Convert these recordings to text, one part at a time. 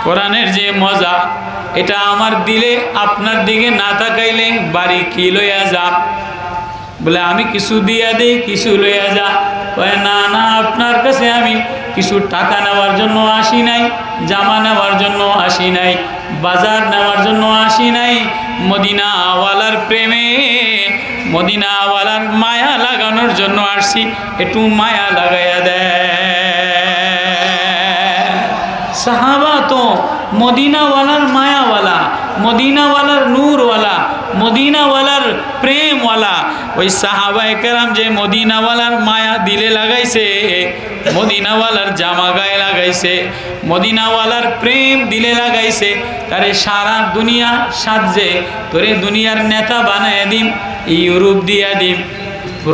কোরআনের যে মজা, এটা আমার দিলে আপনার দিকে না তাকাইলে বাড়ি কি লইয়া যা? বলে আমি কিছু দিয়া দেই, কিছু লইয়া যা। কয় না না, আপনার কাছে আমি কিছু টাকা নেওয়ার জন্য আসি নাই, জামা নেওয়ার জন্য আসি নাই, বাজার নেওয়ার জন্য আসি নাই, মদিনাওয়ালার প্রেমে, মদিনাওয়ালার মায়া লাগানোর জন্য আসছি, একটু মায়া লাগাইয়া দেয়। সাহাবা তো মদিনাওয়ালার মায়াওয়ালা, মদিনাওয়ালার নূরওয়ালা, মদিনাওয়ালার প্রেমওয়ালা। ওই সাহাবায়ে কেরাম যে মদিনাওয়ালার মায়া দিলে লাগাইছে, মদিনাওয়ালার জামা গায়ে লাগাইছে, মদিনাওয়ালার প্রেম দিলে লাগাইছে, তারে সারা দুনিয়া সাজে তোরে দুনিয়ার নেতা বানায় দিম, ইউরোপ দিয়া দিম,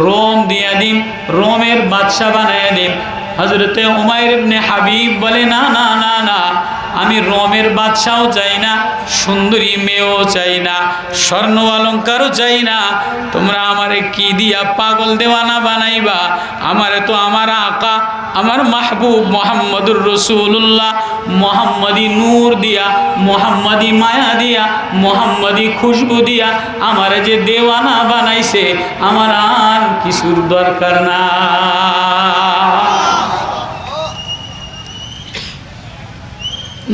রোম দিয়া দিম, রোমের বাদশা বানায় দিম। হযরতে উমাইর ইবনে হাবিব বলে না না না না, আমি রোমের বাদশাও চাই না, সুন্দরী মেয়েও চাই না, স্বর্ণ অলঙ্কারও চাই না। তোমরা আমারে কি দিয়া পাগল দেওয়ানা বানাইবা? আমারে তো আমার আকা, আমার মাহবুব মুহাম্মদুর রাসূলুল্লাহ মুহাম্মদি নূর দিয়া, মুহাম্মদি মায়া দিয়া, মুহাম্মদি খুশবু দিয়া আমারে যে দেওয়ানা বানাইছে, আমার আর কিছুর দরকার না।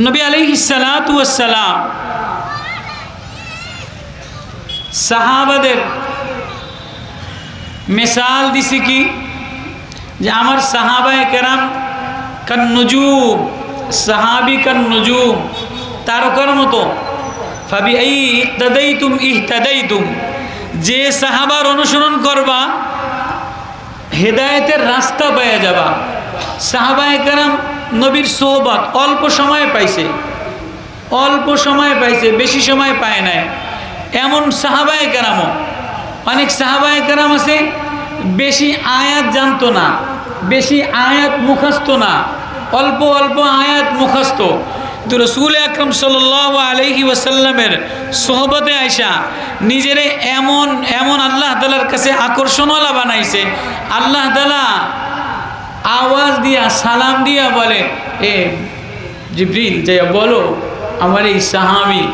নবী আলাইহিস সালাতু ওয়াস সালাম সাহাবাদের মিসাল দিছি কি, যে আমার সাহাবায়ে কেরাম কান নুজুম, সাহাবী কান নুজুম, তারকার মতো। ফাবি আই ইক্তাদাইতুম ইহতাদাইতুম, যে সাহাবার অনুসরণ করবা হেদায়েতের রাস্তা পেয়ে যাবা। সাহাবায়ে কেরাম নবীর সোহবত অল্প সময়ে পাইছে, অল্প সময়ে পাইছে, বেশি সময় পায় নাই। এমন সাহাবায়ে কেরামও, অনেক সাহাবায়ে কেরাম আছে বেশি আয়াত জানতো না, বেশি আয়াত মুখস্থ না, অল্প অল্প আয়াত মুখস্থ। তো রাসূল আকরাম সাল্লাল্লাহু আলাইহি ওয়াসাল্লামের সোহবতে আইসা নিজেরে এমন এমন আল্লাহ তাআলার কাছে আকর্ষণওয়ালা বানাইছে। আল্লাহ তাআলা আওয়াজ দিয়া সালাম দিয়া বলে, এ জিবরিল যাইয়া বলো আমার এই সাহাবী,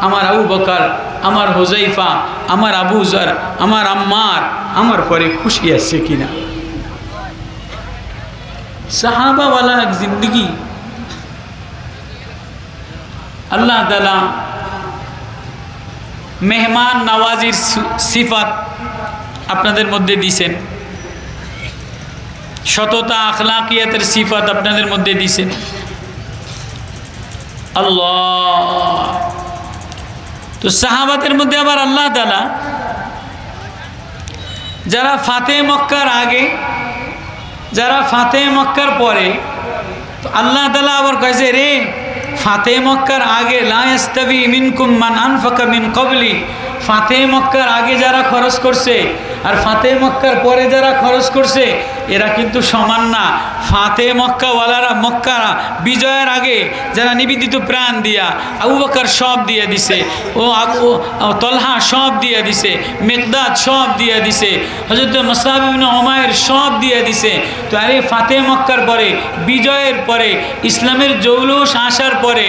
আমার আবু বকর, আমার হুযায়ফা, আমার আবু যর, আমার আম্মার আমার পরে খুশি আছে কিনা। সাহাবাওয়ালা এক জিন্দগি আল্লাহ তাআলা মেহমান নওয়াজির সিফাত আপনাদের মধ্যে দিয়েছেন, সততা আখলাকিয়াতের সিফাত আপনাদের মধ্যে দিয়েছেন। আল্লাহ তো সাহাবাদের মধ্যে আবার আল্লাহ তাআলা যারা ফাতে মক্কার আগে, যারা ফাতে মক্কার পরে, তো আল্লাহ তাআলা আবার কইছে রে ফাতে মক্কার আগে লা ইস্তাবি মিনকুম মান আনফাকা মিন ক্বাবলি, ফাতে মক্কার আগে যারা খরচ করছে আর ফাতে মক্কার পরে যারা খরচ করছে এরা কিন্তু সমান না। ফাতে মক্কাওয়ালারা, মক্কা বিজয়ের আগে যারা নিবেদিত প্রাণ দিয়া, আবু বকর সব দিয়ে দিছে, ও আবু তলহা সব দিয়ে দিছে, মিকদাদ সব দিয়ে দিছে, হযরত মুসআব ইবনে উমাইর সব দিয়ে দিছে। তো আরে ফাতে মক্কার পরে, বিজয়ের পরে, ইসলামের জৌলুস আসার পরে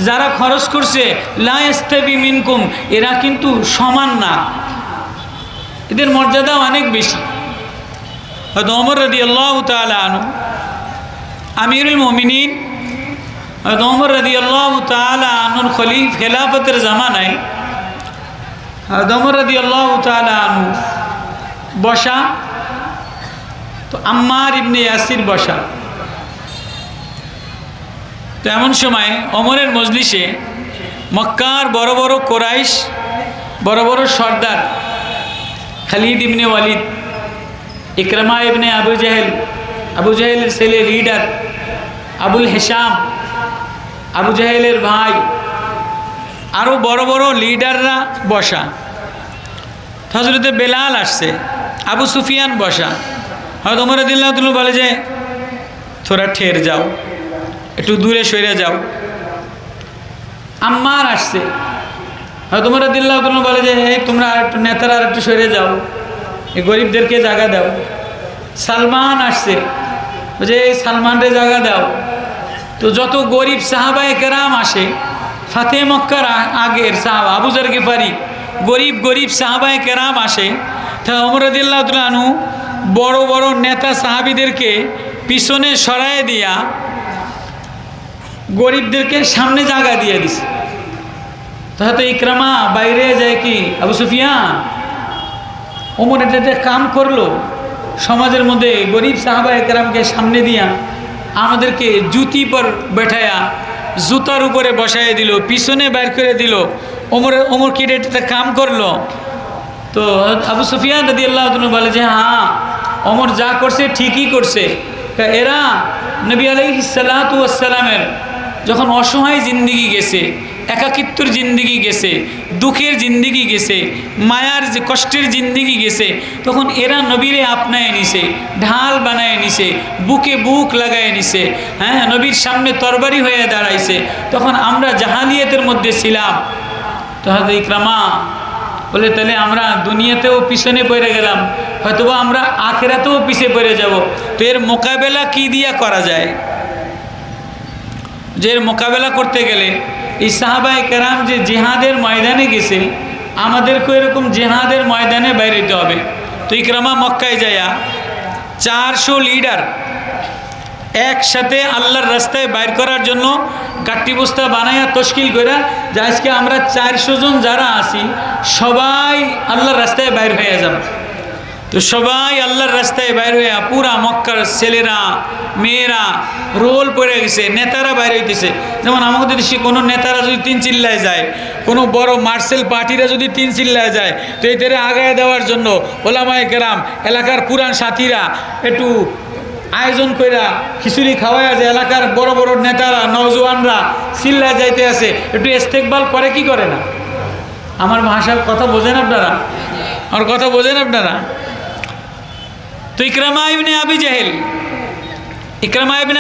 যারা খরচ করছে লা ইস্তাবি মিনকুম, এরা কিন্তু সমান না, এদের মর্যাদা অনেক বেশি। হযরত ওমর রাদিয়াল্লাহু তাআলা আনহু আমিরুল মুমিনিন, হযরত ওমর রাদিয়াল্লাহু তাআলা আনহুর খেলাফতের জামানায় হযরত ওমর রাদিয়াল্লাহু তাআলা আনহু বসা, তো আম্মার ইবনে ইয়াসির বসা। তো এমন সময় ওমরের মজলিসে মক্কার বড় বড় কোরাইশ, বড় বড় সর্দার খালিদ ইবনে ওয়ালিদ, ইকরামা ইবনে আবু জাহেল, আবু জাহেলের ছেলে লিডার আবুল হিশাম, আবু জাহেলের ভাই, আরও বড় বড় লিডাররা বসা। হযরতে বেলাল আসছে, আবু সুফিয়ান বসা। হযরত ওমর রাদিয়াল্লাহু তাআলা বলে যে তোরা ঠের যাও, একটু দূরে সরে যাও। আম্মার আসছে, হযরত ওমর রাদিয়াল্লাহু তাআলা বলে যে এই তোমরা একটু নেতারা একটু সরে যাও, এই গরিবদেরকে জায়গা দাও। সালমান আসছে, যে এই সালমানরে জায়গা দাও। তো যত গরিব সাহাবায়ে কেরাম আসে, ফাতে মক্কার আগের সাহাবা আবু যর গিফারি, গরিব গরিব সাহাবায়ে কেরাম আসে, তা ওমর রাদিয়াল্লাহু তাআলা আনহু বড় বড় নেতা সাহাবীদেরকে পিছনে সরায় দিয়া গরিবদেরকে সামনে জায়গা দিয়ে দিছে। তাহলে তো ইকরামা বাইরে যায় কি আবু সুফিয়ান, ওমর এটা কাম করলো, সমাজের মধ্যে গরিব সাহাবায়ে কেরামকে সামনে দিয়া আমাদেরকে জুতি পর বেঠায়া জুতার উপরে বসায় দিল, পিছনে বের করে দিল। ওমর কি এটা কাম করলো? তো আবু সুফিয়ান রাদিয়াল্লাহু তাআলা বলে যে হ্যাঁ, ওমর যা করছে ঠিকই করছে। এরা নবী আলাইহিস সালাতু ওয়াস সালামের যখন অসহায় জিন্দিগি গেছে, একাকিত্বর জিন্দিগি গেছে, দুঃখের জিন্দিগি গেছে, মায়ার যে কষ্টের জিন্দিগি গেছে, তখন এরা নবীরে আপনায় নিছে, ঢাল বানায় নিছে, বুকে বুক লাগায় নিছে, হ্যাঁ, নবীর সামনে তরবারি হয়ে দাঁড়াইছে। তখন আমরা জাহালিয়াতের মধ্যে ছিলাম। তাহলে ইকরামা বলে তাহলে আমরা দুনিয়াতেও পিছনে পড়ে গেলাম, হয়তোবা আমরা আখিরাতেও পিছিয়ে পড়ে যাব। তো এর মোকাবেলা কি দিয়া করা যায়? যে এর মোকাবেলা করতে গেলে এই সাহাবায়ে কেরাম যে জিহাদের ময়দানে গেছে, আমাদেরকেও এরকম জিহাদের ময়দানে বাইরে যেতে হবে। তো ইকরামা মক্কায় যায়া 400 লিডার একসাথে আল্লাহর রাস্তায় বাইর করার জন্য গাট্টি বস্তা বানায়া তশকিল করে, যে আজকে আমরা 400 জন যারা আছি সবাই আল্লাহর রাস্তায় বাইর হয়ে যাব। তো সবাই আল্লাহর রাস্তায় বাইর হয়ে পুরা মক্কার ছেলেরা মেয়েরা রোল পড়ে গেছে, নেতারা বাইর হইতেছে। যেমন আমাদের দেশে কোনো নেতারা যদি 3 চিল্লায় যায়, কোনো বড় মার্শাল পার্টিরা যদি 3 চিল্লায় যায়, তো এদের আগায় দেওয়ার জন্য ওলামায়ে কেরাম, এলাকার পুরান সাথীরা একটু আয়োজন কইরা খিচুড়ি খাওয়ায়, যে এলাকার বড় বড় নেতারা নওজোয়ানরা চিল্লায় যাইতে আছে, একটু ইস্তেকবাল করে কি করে না? আমার ভাষার কথা বোঝেন আপনারা? আমার কথা বোঝেন আপনারা? তো ইকরামা ইবনে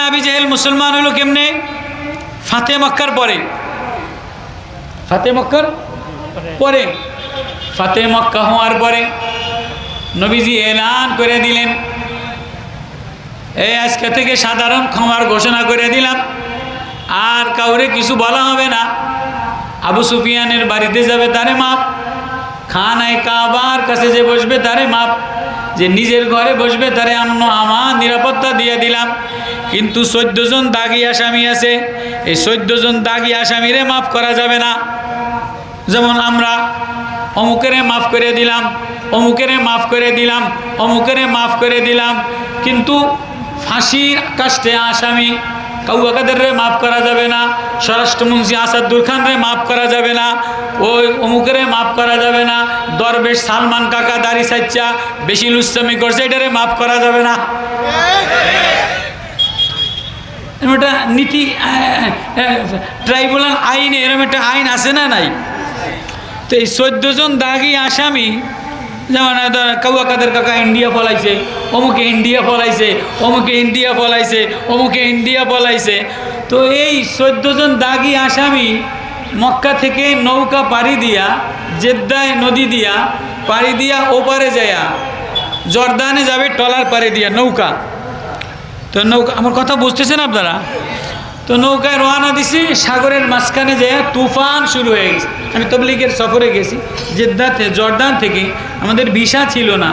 আবি জাহেল মুসলমান হলো কেমনে? ফাতে মক্কার পরে। ফাতে মক্কা হওয়ার পরে নবীজি এলান করে দিলেন, এই আজকে থেকে সাধারণ ক্ষমার ঘোষণা করে দিলাম, আর কাউরে কিছু বলা হবে না। আবু সুফিয়ানের বাড়িতে যাবে তারে মাপ, খানায় কাবার কাছে যে বসবে তারে মাপ, যে নিজের ঘরে বসবে তারে আমার নিরাপত্তা দিয়ে দিলাম। কিন্তু 14 জন দাগি আসামি আছে, এই 14 জন দাগি আসামিরে মাফ করা যাবে না। যেমন আমরা অমুকেরে মাফ করে দিলাম, অমুকেরে মাফ করে দিলাম, অমুকেরে মাফ করে দিলাম, কিন্তু ফাঁসির কাস্টে আসামি কাউয়া কাদেররে মাফ করা যাবে না, স্বরাষ্ট্রমন্ত্রী আসাদুর খানরে মাফ করা যাবে না, ওই অমুকেরে মাফ করা যাবে না, দরবেশ সালমান কাকা দাড়ি সাচ্চা বেশি লুচ্ছামি করছে এটারে মাফ করা যাবে না। এটা নীতি ট্রাইব্যুনাল আইনে এরকম একটা আইন আছে না নাই? তো এই 14 জন দাগি আসামি, যেমন কাউয়া কাদের কাকা ইন্ডিয়া পলাইছে, অমুকে ইন্ডিয়া পলাইছে, অমুকে ইন্ডিয়া পলাইছে, অমুকে ইন্ডিয়া পলাইছে। তো এই 14 জন দাগি আসামি মক্কা থেকে নৌকা পাড়ি দিয়া, জেদ্দায় নদী দিয়া পাড়ি দিয়া ওপারে যায়া জর্দানে যাবে, টলার পাড়ি দিয়া নৌকা। তো নৌকা, আমার কথা বুঝতেছেন আপনারা? তো নৌকায় রওনা দিছি, সাগরের মাঝখানে যায় তুফান শুরু হয়ে গেছে। আমি তবলিগের সফরে গেছি জেদ্দাতে, জর্দান থেকে। আমাদের ভিসা ছিল না,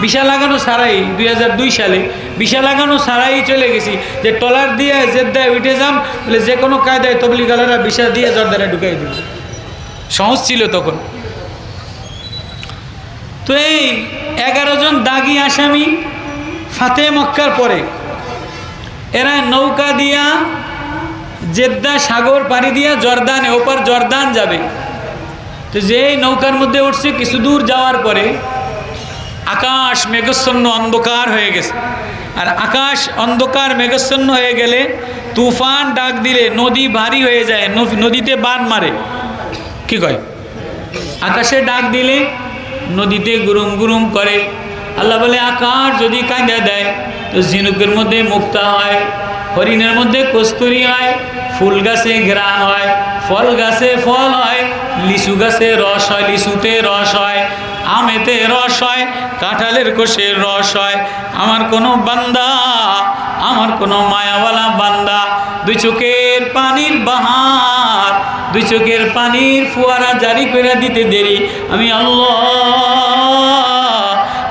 ভিসা লাগানো ছাড়াই 2002 সালে ভিসা লাগানো ছাড়াই চলে গেছি, যে ট্রলার দিয়ে জেদ্দায় উঠে যাম, বলে যে কোনো কায়দায় তবলিগালারা ভিসা দিয়ে জর্দানে ঢুকাই দিল। সহজ ছিল তখন। তো এই 11 জন দাগি আসামি ফাতে মক্কার পরে এরা নৌকা দিয়া জেদ্দা সাগর পাড়ি দিয়া জর্দানে, ওপার জর্দান যাবে। তো যেই নৌকার মধ্যে উঠছে, কিছু দূর যাওয়ার পরে আকাশ মেঘাচ্ছন্ন অন্ধকার হয়ে গেছে। আর আকাশ অন্ধকার মেঘাচ্ছন্ন হয়ে গেলে তুফান ডাক দিলে নদী ভারী হয়ে যায়, নদীতে বান মারে। কি কয়? আকাশে ডাক দিলে নদীতে গুরুম গুরুম করে। আল্লাহ বলে আকাশ যদি কাঁদা দেয় তো ঝিনুকের মধ্যে মুক্তা হয়, হরিণের মধ্যে কস্তুরি হয়, ফুল গাছে ঘ্রাণ হয়, ফল গাছে ফল হয়, লিচু গাছে রস হয়, লিচুতে রস হয়, আমেতে রস হয়, কাঁঠালের কোষে রস হয়। আমার কোনো বান্দা আমার কোনো মায়াওয়ালা বান্দা দুই চোখের পানির বাহার, দুই চোখের পানির ফোয়ারা জারি করে দিতে দেরি আমি আল্লাহ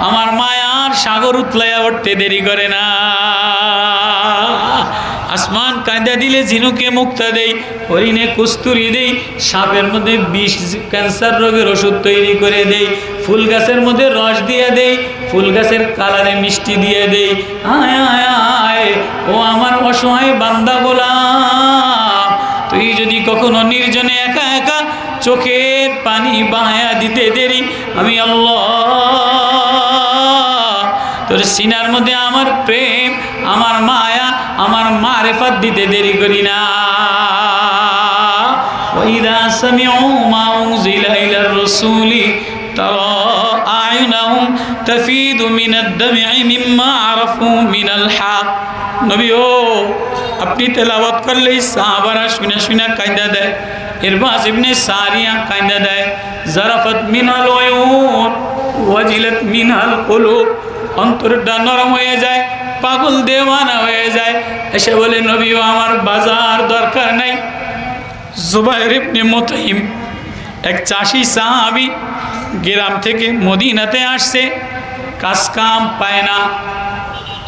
আমার মায়ার সাগর উতলাইয়া উঠতে দেরি করে না। আসমান কাঁদা দিলে ঝিনুকে মুক্তা দেই, হরিণে কস্তুরি দেই, সাপের মধ্যে বিষ ক্যান্সার রোগের ওষুধ তৈরি করে দেই, ফুল গাছের মধ্যে রস দিয়ে দেই, ফুল গাছের কালারে মিষ্টি দিয়ে দেই। আয় আয় আয় ও আমার অসহায় বান্দা গোলাম, তুই যদি কখনো নির্জনে একা একা চোখের পানি বাহায়া দিতে দেরি আমি আল্লাহ তোর সিনার মধ্যে আমার প্রেম, আমার মায়া, আমার মারেফাত দিতে দেরি করি না। ওয়াইদা সামিউ মা উনজিলা ইলার রাসূলি তারা আয়ুনাহুম তাফিদু মিনাদ দাম'i মিম্মা আরাফু মিনাল হক। নবী ও আপনি তেলাওয়াত করলেই সাহাবারা শুনে শুনে কাঁদা দেয়, ইরবাজ ইবনে সারিয়া কাঁদা দেয়, জারাফাত মিনাল উয়ুন ওয়াজিলাত মিনাল কুলুব, অন্তরটা নরম হয়ে যায়, পাগল দেওয়ানা হয়ে যায়, এসে বলে নবীও আমার বাজার দরকার নাই। জুবাইর ইবনে মুতঈম এক চাষি সাহাবী গ্রাম থেকে মদিনাতে আসছে, কাজ কাম পায় না,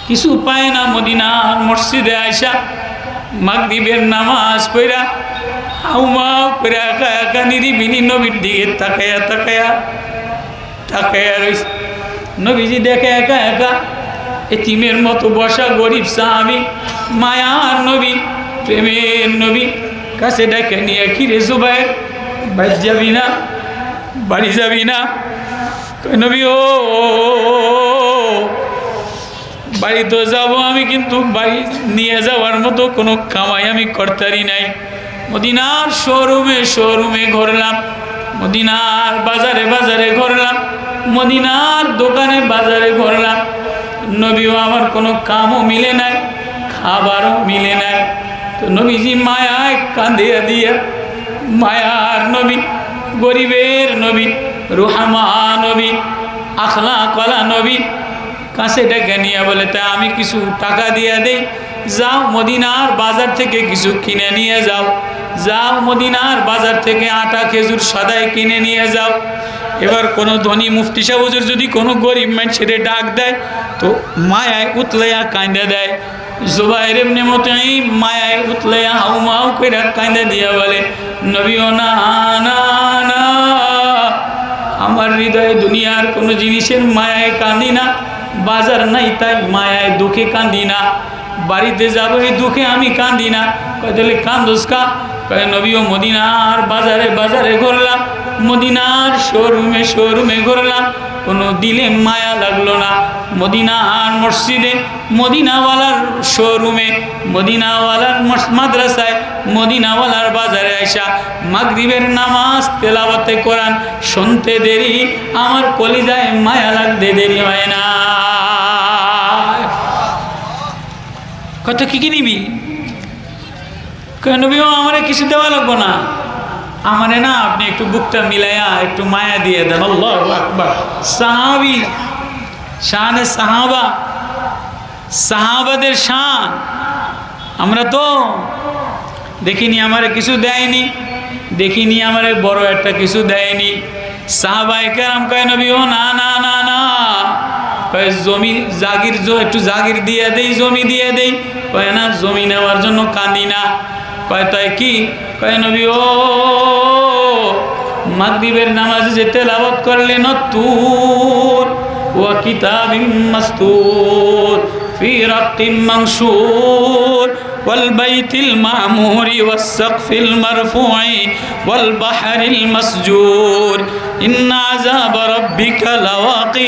কিছু পায় না, মদিনার মসজিদে আইসা মাগরিবের নামাজ পড়া হাউমাউ করে একা একা নিরিবিলি নবীর দিকে তাকায়া তাকায়া তাকায়া রয়েছে। নবীজি দেখে একা একা এতিমের মতো বসা গরিব সাহাবী, মায়ার নবী, প্রেমের নবী, কাছে ডেকে নিয়ে কিরে জুবাইর বাড়ি যাবি না, বাড়ি যাবি না? নবী ও বাড়ি তো যাবো আমি, কিন্তু বাড়ি নিয়ে যাওয়ার মতো কোনো কামাই আমি করতারি নাই। মদিনার শোরুমে শোরুমে ঘুরলাম, মদিনার বাজারে বাজারে ঘুরলাম, মদিনার দোকানে বাজারে ঘুরলাম, নবীও আমার কোনো কামও মিলে নাই, খাবারও মিলে নাই। তো নবীজি মায়ায় কাঁদিয়া দিয়া, মায়ার নবী, গরিবের নবী, রুহামা নবী, আখলাকওয়ালা নবী, কাছে ডেকে নিয়ে বলে তা আমি কিছু টাকা দিয়ে দেই, যাও মদিনার বাজার থেকে কিছু কিনে নিয়ে যাও, যাও মদিনার বাজার থেকে আটা খেজুর সদাই কিনে নিয়ে যাও। এবার কোনো ধনী মুফতি সাহেব হুজুর যদি কোনো গরিব মানুষের ডাক দেয় তো মায়ায় উতলাইয়া কাঁদা দেয়। জুবাইর ইবনে মুতঈম মায়ায় উতলাইয়া হাউমাউ করে কাঁদা দিয়া বলে নবীও না না না, আমার হৃদয়ে দুনিয়ার কোনো জিনিসের মায়ায় কাঁদি না, বাজার নাই তাই মায়ায় দুঃখে কাঁদি না, বাড়িতে যাবো এই দুঃখে আমি কাঁদি না। কয় তাহলে কান্দোস কা? কয় নবীও মদিনার বাজারে বাজারে ঘুরলাম, মদিনার শোরুমে শোরুমে ঘুরলাম, কোনো দিলে মায়া লাগলো না। মদিনার মসজিদে, মদিনাওয়ালার শোরুমে, মদিনাওয়ালার মাদ্রাসায়, মদিনাওয়ালার বাজারে আইসা মাগরিবের নামাজ তেলাওয়াতে কোরআন শুনতে দেরি, আমার কলিজায় মায়া লাগতে দেরি হয় না। কত কি নিবি? নবীও আমারে কিছু দেওয়া লাগবো না, আমারে না আপনি একটু বুকটা মিলাইয়া একটু মায়া দিয়ে দেন। আল্লাহু আকবার। সাহাবী, শানে সাহাবা, সাহাবাদের শান আমরা তো দেখিনি, আমারে কিছু দেয়নি, দেখিনি আমারে বড় একটা কিছু দেয়নি। সাহাবায়ে কেরাম কয় নবীও না না না না, কয় জমি জাগির একটু জাগির দিয়ে দেই, জমি দিয়ে দেই। কয় না, জমি নেওয়ার জন্য কাঁদি না। কয় তাই কি? কয় নবী ও মাগরিবের নামাজে যে তেলাওয়াত করলেন তুর ওয়া কিতাবিম মাসতুর ফি রাক্কিম মানশুর ওয়াল বাইতিল মা'মুরি ওয়াস সাকফিল মারফু'i ওয়াল বাহরিল মাসজুর ইন্না আযাবা রাব্বিকা লাওয়াকি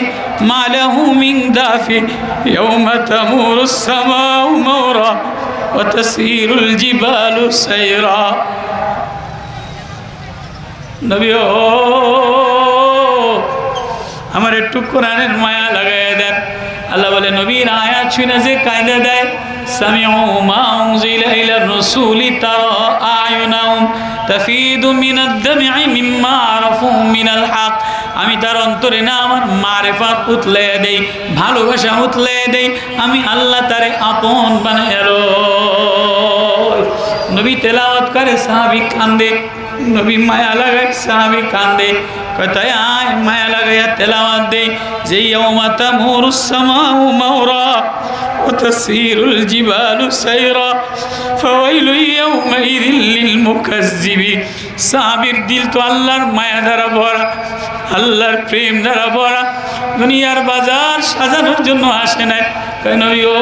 মা লাহু মিন দাফি ইয়াওমা তামুরুস সামাউ মাওরা ওয়া তাসিরুল জিবালু সাইরা। নবী ও আমার একটু কোরআনের মায়া লাগায় দেন। আল্লাহ বলে নবীর আয়াত শুনে যে কাঁদা দেয়, সামিউ মা উনজিলা ইলার রাসূলি তারা আয়ুনাহুম তাফিদু মিনাদ দাম'i মিম্মা আরাফু মিনাল হক। আমি তার অন্তরে না আমার মারেফাত উতলে দেই, ভালোবাসা উতলে দেই, আমি আল্লাহ তারে আপন বানাইল। নবী তেলাওয়াত করে, সাহাবী কান্দে, নবী মায়া লাগায়, সাহাবী কান্দে, কথায় আয় মায়া লাগাইয়া তেলাওয়াত দেই যে ইয়াউমা তামুরুস সামাউ মাওরা ওয়া তাসিরুল জিবালু সাইরা ফাওয়াইলু ইয়াউমাইযিল লিল মুকাজ্জিবিন। সাহাবীর দিল তো আল্লাহর মায়া দ্বারা ভরা, আল্লাহর প্রেম দ্বারা ভরা। দুনিয়ার বাজার সাজানোর জন্য আসে নাই। নবী ও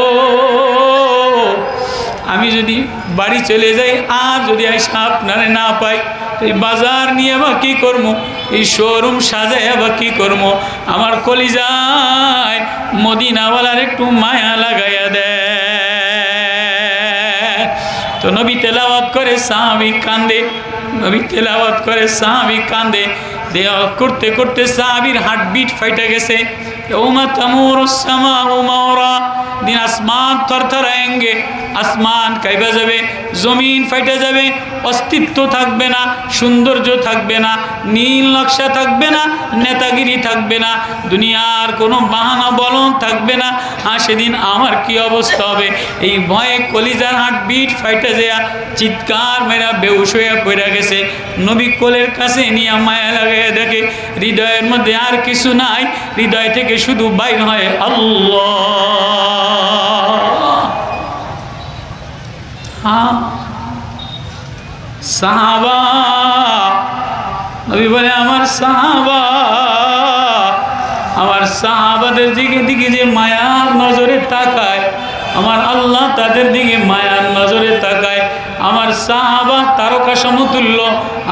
আমি যদি বাড়ি চলে যাই আর যদি আইসা আপনারে না পাই, এই বাজার নিয়ে বা কী করবো, এই শোরুম সাজায় বা কী করবো, আমার কলিজায় মদিনাওয়ালার একটু মায়া লাগাইয়া দেয়। তো নবী তেলাওয়াত করে, সাহাবী কান্দে, নবী তেলাওয়াত করে, সাহাবী কান্দে। দেওয়া করতে করতে সাহাবীর হার্টবিট ফাইটে গেছে। ইয়াউমা তামুরুস সামাউ মাওরা, দিন আসমান থরথরাएंगे, আসমান কাইবা যাবে, জমিন ফাইটে যাবে, অস্তিত্ব থাকবে না, সৌন্দর্য থাকবে না, নীল নকশা থাকবে না, নেতাগিরি থাকবে না, দুনিয়ার কোনো বাহানা বলন থাকবে না। আর সেদিন আমার কি অবস্থা হবে, এই ভয়ে কলিজার হার্টবিট ফাইটে যায়, চিৎকার মেরা বেহুশ হয়ে পড়ে গেছে। নবী কোলের কাছে নিয়ে মায়া লাগাইয়া দেখে হৃদয়ের মধ্যে আর কিছু নাই, হৃদয় থেকে শুধু বাইর হয় আল্লাহ। হ্যাঁ সাহাবা, নবী বলে আমার সাহাবা, আমার সাহাবাদের দিকে যে মায়ার নজরে তাকায়, আমার আল্লাহ তাদের দিকে মায়ার নজরে তাকায়। আমার সাহাবা তারকা সমতুল্য,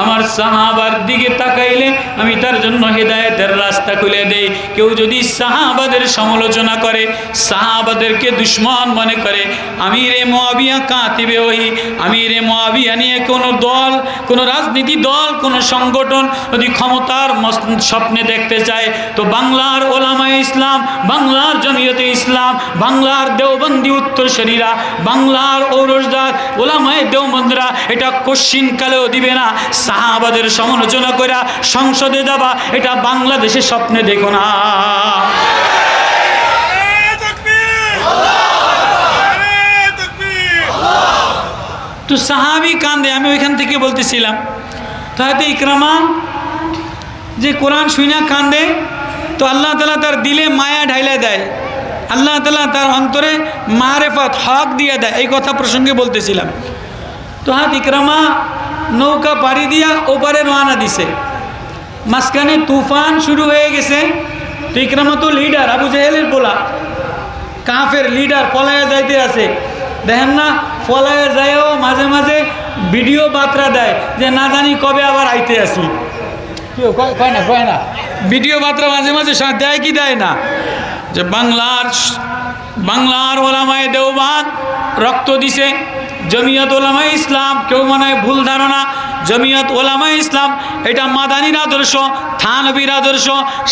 আমার সাহাবার দিকে তাকাইলে আমি তার জন্য হেদায়েতের রাস্তা খুলে দেই। কেউ যদি সাহাবাদের সমালোচনা করে, সাহাবাদেরকে দুশ্মন মনে করে, আমিরে মুআবিয়া কাতিবে ওহি, আমিরে মুআবিয়া নিয়ে কোনো দল, কোনো রাজনীতি দল, কোনো সংগঠন যদি ক্ষমতার স্বপ্নে দেখতে চায়, তো বাংলার ওলামায়ে ইসলাম, বাংলার জমিয়তে ইসলাম, বাংলার দেওবন্দি উত্তরসূরিরা, বাংলার ঔরসদার ওলামায়ে দেওবন্দরা এটা কোশ্চিন কালেও দিবে না। সাহাবাদের সমালোচনা করে সংসদে যাবা, এটা বাংলাদেশের স্বপ্নে দেখো না। তো সাহাবী কান্দে, আমি ওইখান থেকে বলতেছিলাম তাহাতে ইকরামা যে কোরআন শুইনা কান্দে, তো আল্লাহ তাআলা তার দিলে মায়া ঢাইলা দেয়, আল্লাহ তাআলা তার অন্তরে মারেফত হক দিয়ে দেয়। এই কথা প্রসঙ্গে বলতেছিলাম। তো হাত ইকরামা নৌকা পাড়ি দিয়া ওপারে রওনা দিছে, মাঝখানে তুফান শুরু হয়ে গেছে। তো ইকরামা তো লিডার, আবু জাহেলের পোলা, কাফের লিডার, পলায়া যাইতে আছে। দেখেন না, পলায়া যায়ও মাঝে মাঝে ভিডিও বার্তা দেয় যে না জানি কবে আবার আইতে আসি, কয় না ভিডিও বার্তা মাঝে মাঝে দেয় কি দেয় না, যে বাংলার ওলামায়ে দেওবন্দ রক্ত দিছে, জমিয়ত ওলামায়ে ইসলাম, কেউ মনে হয় ভুল ধারণা, জমিয়ত ওলামায়ে ইসলাম এটা মাদানির আদর্শ, থানবীর আদর্শ,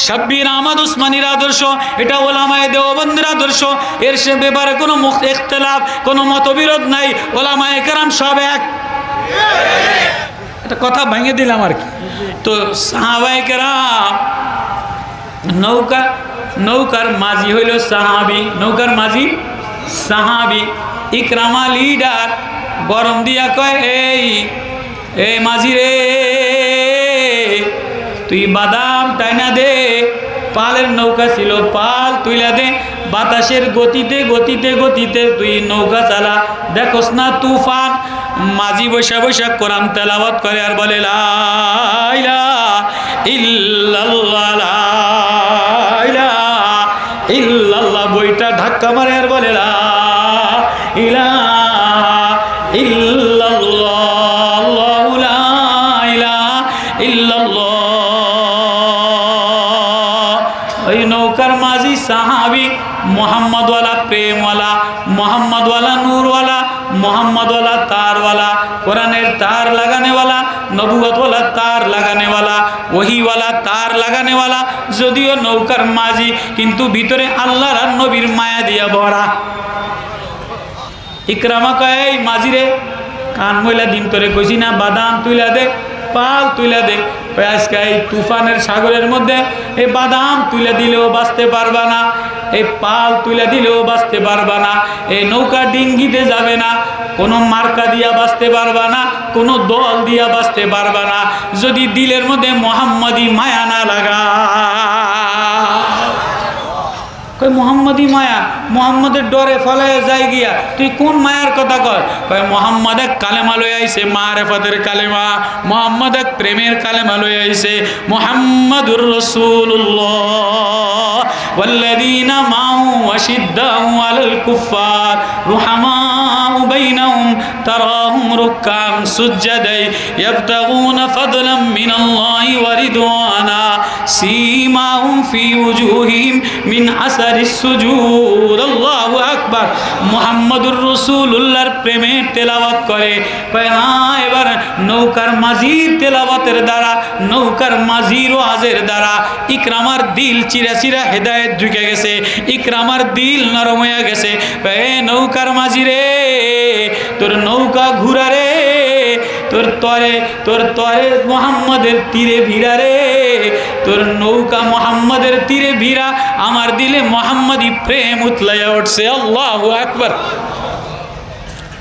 শাব্বির আহমদ উসমানির আদর্শ, এটা ওলামায়ে দেওবন্দের আদর্শ, এর সে ব্যাপারে কোনো ইখতিলাফ, কোনো মতবিরোধ নাই, ওলামায়ে কেরাম সব এক। এটা কথা ভেঙে দিলাম আর কি। তো সাহাবায়ে কেরাম নৌকার মাঝি হইল সাহাবী, নৌকার মাঝি সাহাবী। ইকরামা লিডার গরম দিয়া কয়, এই মাঝি রে, তুই বাদাম টাইনা দে, পালের নৌকা ছিল, পাল তুইলা দে, বাতাসের গতিতে গতিতে গতিতে তুই নৌকা চালা, দেখোস না তুফান। মাঝি বৈশা বৈশা কোরআন তেলাওয়াত করে আর বলে লা ইলাহা ইল্লাল্লাহ, লা ইলাহা ইল্লাল্লাহ, বইটা ধাক্কা মারে আর বলে লা ইলাহা ইল্লাল্লাহ, আল্লাহু লা ইলাহা ইল্লাল্লাহ। ওই নৌকার মাঝি সাহাবী, মোহাম্মদওয়ালা প্রেমওয়ালা, মোহাম্মদওয়ালা নূরওয়ালা, মোহাম্মদওয়ালা তারওয়ালা, কোরআনের তার লাগানেওয়ালা, নবুয়তওয়ালা তার লাগানেওয়ালা, ওহিওয়ালা তার লাগানেওয়ালা। যদিও নৌকার মাঝি, কিন্তু ভিতরে আল্লাহর আর নবীর মায়া দিয়া ভরা। ইকরামা কয়, এই মাঝিরে, কান ময়লা দিন তোরে কইছি না বাদাম তুইলা দে, পাল তুলে দে। আজকে এই তুফানের সাগরের মধ্যে এই বাদাম তুলে দিলেও বাঁচতে পারবা না, এই পাল তুলে দিলেও বাঁচতে পারবা না, এই নৌকা ডিঙ্গিতে যাবে না, কোনো মার্কা দিয়া বাঁচতে পারবা না, কোনো দল দিয়া বাঁচতে পারবা না, যদি দিলের মধ্যে মোহাম্মদী মায়া না লাগা। কই মোহাম্মদী মায়া, মোহাম্মদের ডরে ফলায় যায় গিয়া, তুই কোন মায়ার কথা কর? কয় মোহাম্মদ এক কালেমা লই আইছে, মারেফাতের কালেমা, মোহাম্মদ এক প্রেমের কালেমা লই আইছে, মোহাম্মদুর রাসূলুল্লাহ ওয়াল্লাযীনা মাহু আশিদ্দাউ আলাল কুফফার রুহামাউ বাইনাহুম তারাহুম রুকআন সুজদাই ইয়াবতাগুনা ফাদলাম মিনাল্লাহি ওয়া রিদওয়ানা সীমাহুম ফি উজুহিহিম মিন আসারিস সুজুদ। আল্লাহু আকবার। মুহাম্মদুর রাসূলুল্লাহর প্রেমের তেলাওয়াত করে। কয় হ্যাঁ, এবার নৌকার মাঝির তেলাওয়াতের দ্বারা, নৌকার মাঝির ওয়াজের দ্বারা ইকরামার দিল চিরা চিরা হেদায়েত ঢুকে গেছে, ইকরামার দিল নরম হয়ে গেছে। কয় নৌকার মাঝি রে, তোর নৌকা ঘুরা রে, তোর তরে মোহাম্মদের তীরে ভিড়া রে, তোর নৌকা মোহাম্মদের তীরে ভিড়া, আমার দিলে মোহাম্মদী প্রেম উতলাইয়া উঠছে। আল্লাহু আকবার।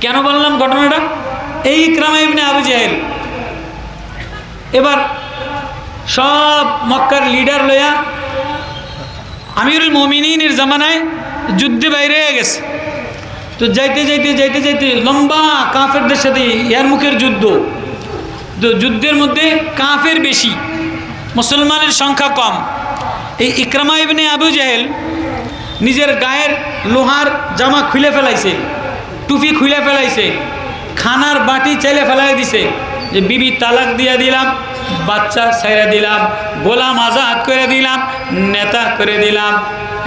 কেন বললাম ঘটনাটা? এই ইকরামা ইবনে আবু জাহেল এবার সব মক্কার লিডার লইয়া আমিরুল মুমিনিনের জামানায় যুদ্ধে বাইরে গেছে। তো যাইতে যাইতে যাইতে যাইতে লম্বা কাফেরদের সাথে ইয়ার মুখের যুদ্ধ। তো যুদ্ধের মধ্যে কাফের বেশি, মুসলমানের সংখ্যা কম। এই ইকরামা ইবনে আবু জাহেল নিজের গায়ের লোহার জামা খুলে ফেলাইছে, টুপি খুলে ফেলাইছে, খানার বাটি চাইলে ফেলাই দিছে যে বিবি তালাক দিয়া দিলাম, বাচ্চা ছাইরা দিলাম, গোলাম আজাদ করে দিলাম, নেতা করে দিলাম।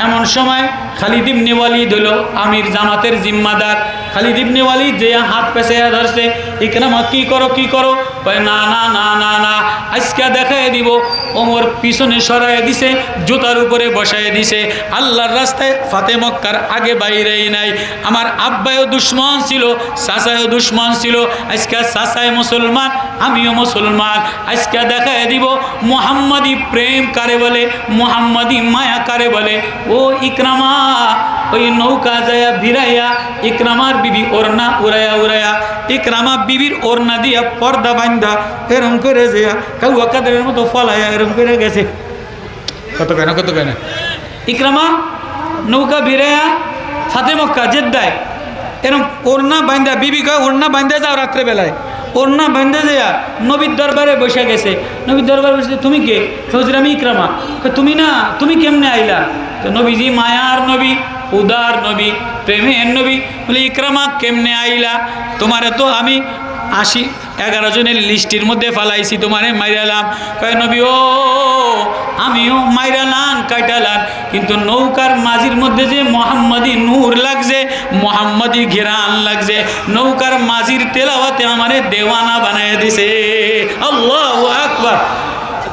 এমন সময় খালিদ ইবনে ওয়ালিদ হলো আমির জামাতের জিম্মাদার। খালিদ ইবনে ওয়ালিদ যে হাত পেছাইয়া ধরছে, ইকরামা কি করো কি করো? কয় না না না না না, আজকে দেখাই দিব। ওমর পিছনে সরাই দিছে, জুতার উপরে বসাই দিছে। আল্লাহর রাস্তায় ফাতে মক্কার আগে বাইরেই নাই। আমার আব্বায়ও দুশ্মন ছিল, চাচায়ও দুশ্মন ছিল, আজকে চাচাই মুসলমান, আমিও মুসলমান। আজকে দেখাই দিব মুহাম্মাদি প্রেম কারে বলে, মুহাম্মাদি মায়া কারে বলে। ও ইকরামা ওই নৌকা যায়া ভিড়াইয়া ইকরামার বিবি ওড়না উড়াইয়া উড়াইয়া, ইকরামা বিবির ওড়না দিয়া পর্দা বান্ধা এরম করে যাইয়া কাউয়া কাদের মতো ফলাইয়া এরম করে গেছে। কত কেন কত কেন ইকরামা নৌকা ভিড়াইয়া ফাতে মক্কা জেদ্দায় এরম ওড়না বান্ধা, বিবি কয় ওড়না বান্ধা যাও রাত্রেবেলায়, ওড়না বান্ধা যাইয়া নবীর দরবারে বসে গেছে। নবীর দরবারে বসে, তুমি কে? হুজুর আমি ইকরামা। তুমি না, তুমি কেমনে আইলা? তো নবীজি মায়ার নবী, উদার নবী, প্রেমের নবী। বলে ইকরামা কেমনে আইলা? তোমারে তো আমি 11 জনের লিস্টির মধ্যে ফালাইছি, তোমারে মাইরালাম। কয় নবী ও আমিও মাইরালান কাইটালান, কিন্তু নৌকার মাঝির মধ্যে যে মোহাম্মদী নূর লাগছে, মোহাম্মদী ঘেরান লাগছে, নৌকার মাঝির তেলাওয়াতে আমারে দেওয়ানা বানায় দিছে। আল্লাহু আকবার।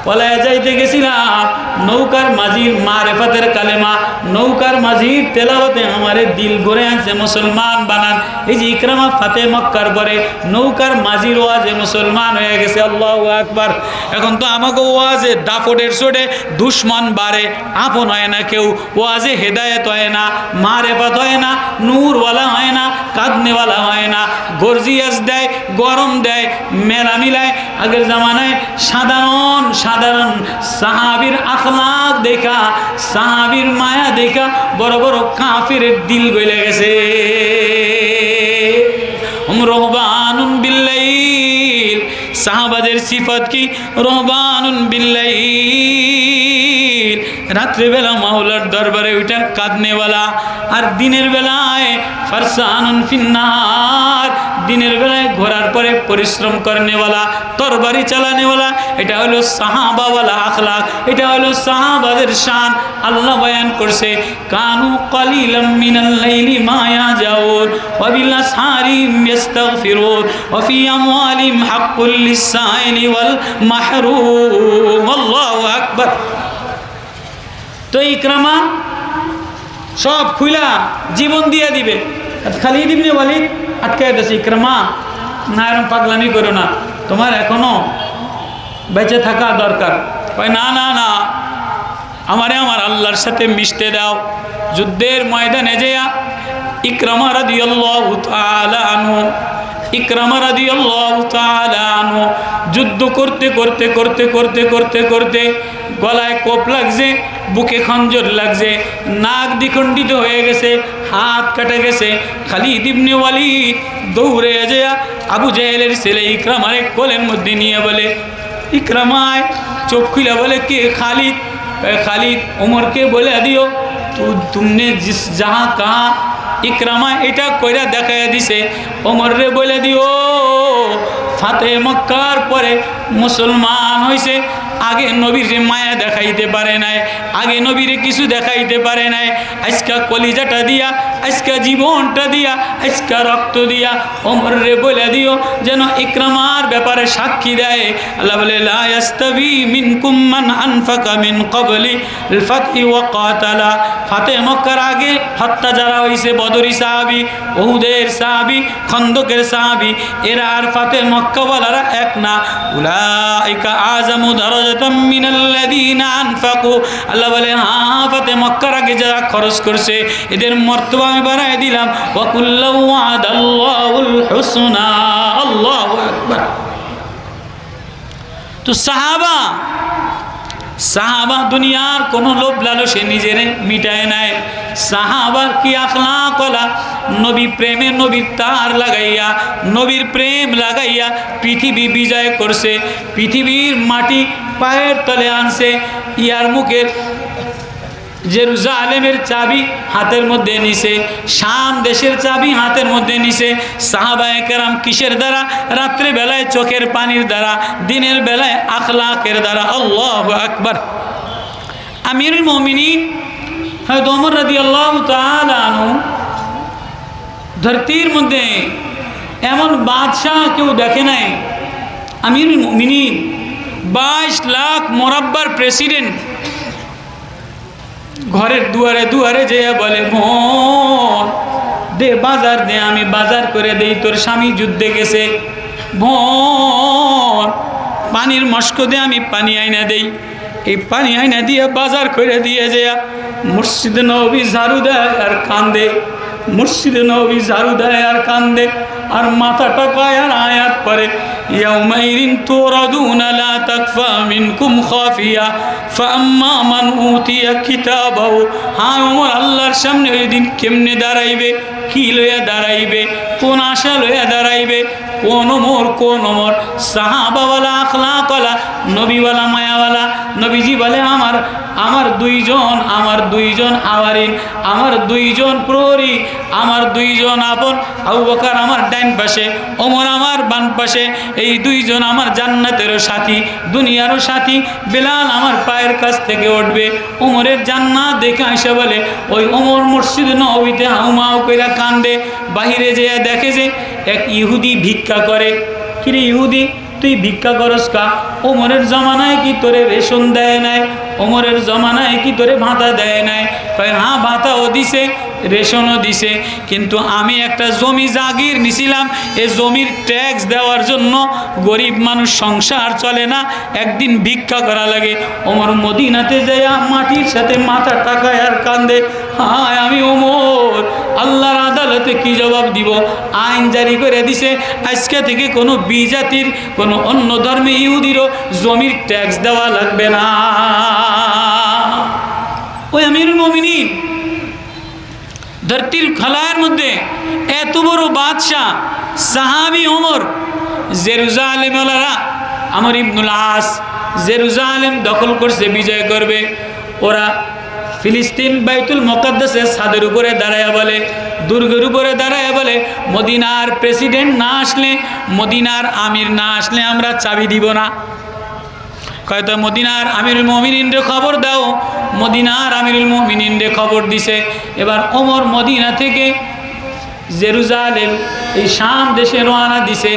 পলায় যাইতে গেছিলাম, নৌকার মাঝির মারেফাতের কালেমা, নৌকার মাঝির তেলাওয়াতে আমারে দিল গড়ে আনছে, মুসলমান বানান। এই যে ইকরামা ফাতে মক্কার পরে নৌকার মাঝির ওয়াজে মুসলমান হয়ে গেছে। আল্লাহু আকবার। এখন তো আমাকে ওয়াজে দাফটের চোটে দুশ্মন বাড়ে, আপন হয় না কেউ, ওয়াজে হেদায়েত হয় না, মারেফাত হয় না, নূরওয়ালা হয় না, কাঁদনেওয়ালা হয় না, গর্জিয়াস দেয়, গরম দেয়, মেলা মিলায়। আগের জামানায় সাধারণ সাহাবীর আখলাক দেখা, সাহাবীর মায়া দেখা বড় বড় কাফিরের দিল গইলে গেছে। রহবানুন বিল্লাইল, সাহাবাদের সিফত কি? রহবানুন বিল্লাইল, রাত্রেবেলা মাওলার দরবারে ওইটা কাঁদনেওয়ালা, আর দিনের বেলায় ফারসানুন ফিন্নার, দিনের বেলায় ঘোরার পরে পরিশ্রম করনেওয়ালা, তরবারি চালানেওয়ালা। এটা হলো সাহাবাওয়ালা আখলাক, এটা হলো সাহাবাদের শান। আল্লাহ বয়ান করছে, কানু কালিলাম মিনাল লাইলি মা ইয়াজাউন ওয়া বিল আসহারি ইস্তাগফিরুন ওয়া ফি আমওয়ালিহিম হাক্কুল লিসাইলি ওয়াল মাহরুম। আল্লাহু আকবার। তো ইকরামা সব খুইলা জীবন দিয়ে দিবে। খালিদ ইবনে ওয়ালিদ আটকে গেছে, ইকরামা না এরকম পাগলামি করো না, তোমার এখনো বেঁচে থাকা দরকার। কয় না না না, আমারে আমার আল্লাহর সাথে মিশতে দাও। যুদ্ধের ময়দানে যেয়া ইকরামা রাদিয়াল্লাহু তাআলা আনহু, ইকরামা রাদিয়াল্লাহু তাআলা আনহু যুদ্ধ করতে করতে করতে করতে করতে করতে গলায় কোপ লাগছে, বুকে খঞ্জর লাগছে, নাক দ্বিখণ্ডিত হয়ে গেছে, হাত কাটা গেছে। খালিদ ইবনে ওয়ালিদ দৌড়ে যেয়া আবু জাহেলের ছেলে ইকরামারে কোলের মধ্যে নিয়ে বলে, ইকরামায় চোখ খুলে বলে, কে? খালিদ। খালিদ ওমরকে বলে দিও তুমনে জিস যাহা কাহা। ইকরামা এটা কইরা দেখাইয়া দিছে, ওমর রে বলে দিও ফাতে মক্কার পরে মুসলমান হইছে, আগে নবীর মায়া দেখাইতে পারে নাই, আগে নবীরে কিছু দেখাইতে পারে নাই। আজকা কলিজাটা দিয়া, আজকা জীবনটা দিয়া, আজকা রক্ত দিয়া ওমর রে বলে দিও যেন ইকরামার ব্যাপারে সাক্ষী দেয়। আল্লাহ বলে, লা ইয়াস্তাবি মিনকুম মান আনফাকা মিন ক্বাবলি আল ফাতহি ওয়া কাতালা। ফাতে মক্কার আগে হত্যা যারা হইছে, বদরি সাহাবী, উহুদের সাহাবী, খন্দকের সাহাবী, এরা আর ফাতে মক্কাওয়ালারা এক না। উলাইকা আযামু দারাজাতাম মিনাল্লাযীনা আনফাকু। আল্লাহ বলে, হ্যাঁ ফাতে মক্কার আগে যারা খরচ করছে এদের মর্তবা আমি বাড়ায় দিলাম। ওয়া কুল্লু ওয়াদাল্লাহুল হুসনা। আল্লাহু আকবার। তো সাহাবা দুনিয়ার কোনো লোভ লালসে নিজের মিটায় নাই। সাহাবার কি আখলাক ওয়ালা, নবী প্রেমে নবীর তার লাগাইয়া, নবীর প্রেম লাগাইয়া পৃথিবী বিজয় করছে, পৃথিবীর মাটি পায়ের তলে আনছে। ইয়ারমুকের জেরুজালেমের চাবি হাতের মধ্যে নিছে, শাম দেশের চাবি হাতের মধ্যে নিছে। সাহাবায়ে কেরাম কিসের দ্বারা? রাত্রে বেলায় চোখের পানির দ্বারা, দিনের বেলায় আখলাকের দ্বারা। আল্লাহু আকবার। আমিরুল মুমিনিন হযরত ওমর রাদিয়াল্লাহু তাআলা আনহু, ধরতির মধ্যে এমন বাদশাহ কেউ দেখে নাই। আমিরুল মুমিনিন 22 লাখ মোরাব্বার প্রেসিডেন্ট, ঘরের দুয়ারে দুয়ারে যেয়ে বলে, বোন দে বাজার দে, আমি বাজার করে দেই, তোর স্বামী যুদ্ধে গেছে। বোন পানির মস্ক দে, আমি পানি আইনা দেই। এই পানি আইনা দিয়ে বাজার করে দিয়ে যেয়া মসজিদে নববী ঝাড়ু দেয় আর কান্দে, মসজিদে নববী ঝাড়ু দেয় আর কান্দে, আর মাথা টাকায় আর আয়াত পড়ে, ইয়াউমাইরিন তুরাদুনা লা তাকফা মিনকুম খাফিয়া ফাআম্মা মান উতিয়া কিতাবাহু। হ্যাঁ ওমর, আল্লাহর সামনে ওই দিন কেমনে দাঁড়াইবে, কি লইয়া দাঁড়াইবে, কোন আশা লইয়া দাঁড়াইবে, কোন ওমর সাহাবাওয়ালা, আখলাকওয়ালা, নবীওয়ালা, মায়াওয়ালা। নবীজি বলে, আমার দুইজন আওয়ারিন, আমার দুইজন প্রহরী, আমার দুইজন আপন, আবু বকর আমার ডাইন পাশে, ওমর আমার বাম পাশে, এই দুইজন আমার জান্নাতেরও সাথী, দুনিয়ারও সাথী। বেলাল আমার পায়ের কাছ থেকে উঠবে। ওমরের জান্নাত দেখে আইসা বলে, ওই ওমর মসজিদ নববীতে হাউমাউ কইরা কান্দে। বাহিরে যেয়ে দেখে যে এক ইহুদি ভিক্ষা করে। কিরে ইহুদি, তুই ভিক্ষা করস কা? ওমরের জমানায় কি তোরে রেশন দেয় নাই? ওমরের জমানায় কি তোরে ভাতা দেয় নাই? কয়, হ্যাঁ ভাতাও দিছে, রেশনও দিছে, কিন্তু আমি একটা জমি জাগির নিছিলাম, এই জমির ট্যাক্স দেওয়ার জন্য গরিব মানুষ সংসার চলে না, একদিন ভিক্ষা করা লাগে। ওমর মদিনাতে যাইয়া মাটির সাথে মাথা টাকায় আর কান্দে, হায় আমি ওমর, আল্লাহর আদালতে কি জবাব দিব? আইন জারি করে দিছে, আজকে থেকে কোনো বিজাতির, কোনো অন্য ধর্মে ইহুদিরও জমির ট্যাক্স দেওয়া লাগবে না। ওই আমিরুল মুমিনিন ধরতির খালায়ের মধ্যে এত বড় বাদশাহ সাহাবী ওমর, জেরুজালেমওয়ালারা, আমর ইবনুল আস জেরুজালেম দখল করছে, বিজয় করবে। ওরা ফিলিস্তিন বাইতুল মুকাদ্দাসের ছাদের উপরে দাঁড়ায় বলে, দুর্গের উপরে দাঁড়ায় বলে, মদিনার প্রেসিডেন্ট না আসলে, মদিনার আমির না আসলে আমরা চাবি দিব না। হয়তো মদিনার আমিরুল মুমিনিনরে খবর দাও। মদিনার আমিরুল মুমিনিনরে খবর দিছে। এবার ওমর মদিনা থেকে জেরুজালেম এই শাম দেশে রওনা দিছে।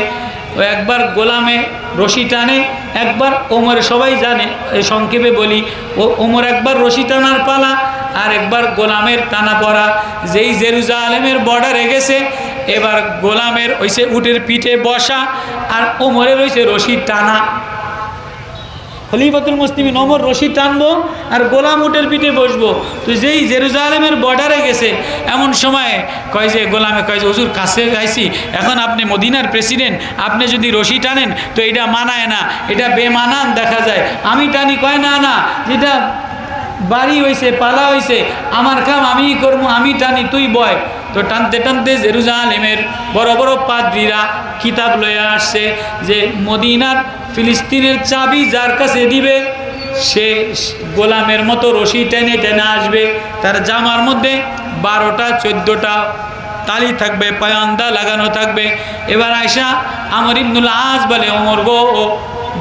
ও একবার গোলামে রশি টানে, একবার ওমর, সবাই জানে, সংক্ষেপে বলি, ও ওমর একবার রশি টানার পালা, আর একবার গোলামের টানা পড়া। যেই জেরুজালেমের বর্ডারে গেছে, এবার গোলামের হইছে উটের পিঠে বসা, আর ওমরের হইছে রশি টানা। খলিফাতুল মুসলিমিন ওমর রশি টানবো আর গোলাম উটের পিঠে বসবো। তো যেই জেরুজালেমের বর্ডারে গেছে এমন সময় কয় যে গোলামে কয় যে হুজুর কাছে গাইছি, এখন আপনি মদিনার প্রেসিডেন্ট, আপনি যদি রশি টানেন তো এটা মানায় না, এটা বেমানান দেখা যায়। আমি টানি, কয় না না, যেটা বাড়ি হয়েছে পালা হয়েছে আমার কাম আমিই করবো, আমি টানি, তুই বয়। তো টানতে টানতে জেরুজালেমের বড় বড় পাদ্রীরা কিতাব লয়ে আসছে যে মদিনার ফিলিস্তিনের চাবি যার কাছে দিবে সে গোলামের মতো রশি টেনে টেনে আসবে, তার জামার মধ্যে 12টা 14টা তালি থাকবে, পায়ান্দা লাগানো থাকবে। এবার আয়সা আমর ইবনুল আস বলে, ওমর গো,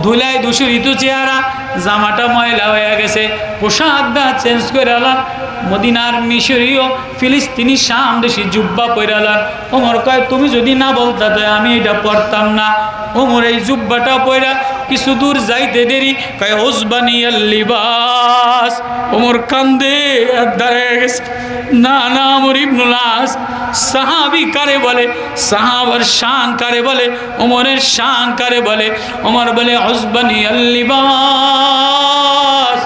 ধুলায় দূষিত চেহারা, জামাটা ময়লা হয়ে গেছে, পোশাকটা চেঞ্জ করে আলাম, মদিনার মিশরীয় ফিলিস্তিনি শাম দেশি জুব্বা পরে আলাম। ওমর কয় তুমি যদি না বলতা তো আমি এটা পড়তাম না। ওমর এই জুব্বাটা পয়রা কিছু দূর যাইতে দেরি, কয় ওসবানিয়াল লিবাস। ওমর কান্দে আর দাঁড়িয়ে গেছে। না না, আমর ইবনুল আস সাহাবি কারে বলে, সাহাবার শান কারে বলে, ওমরের শান কারে বলে? ওমর বলে ওসবানিয়াল লিবাস,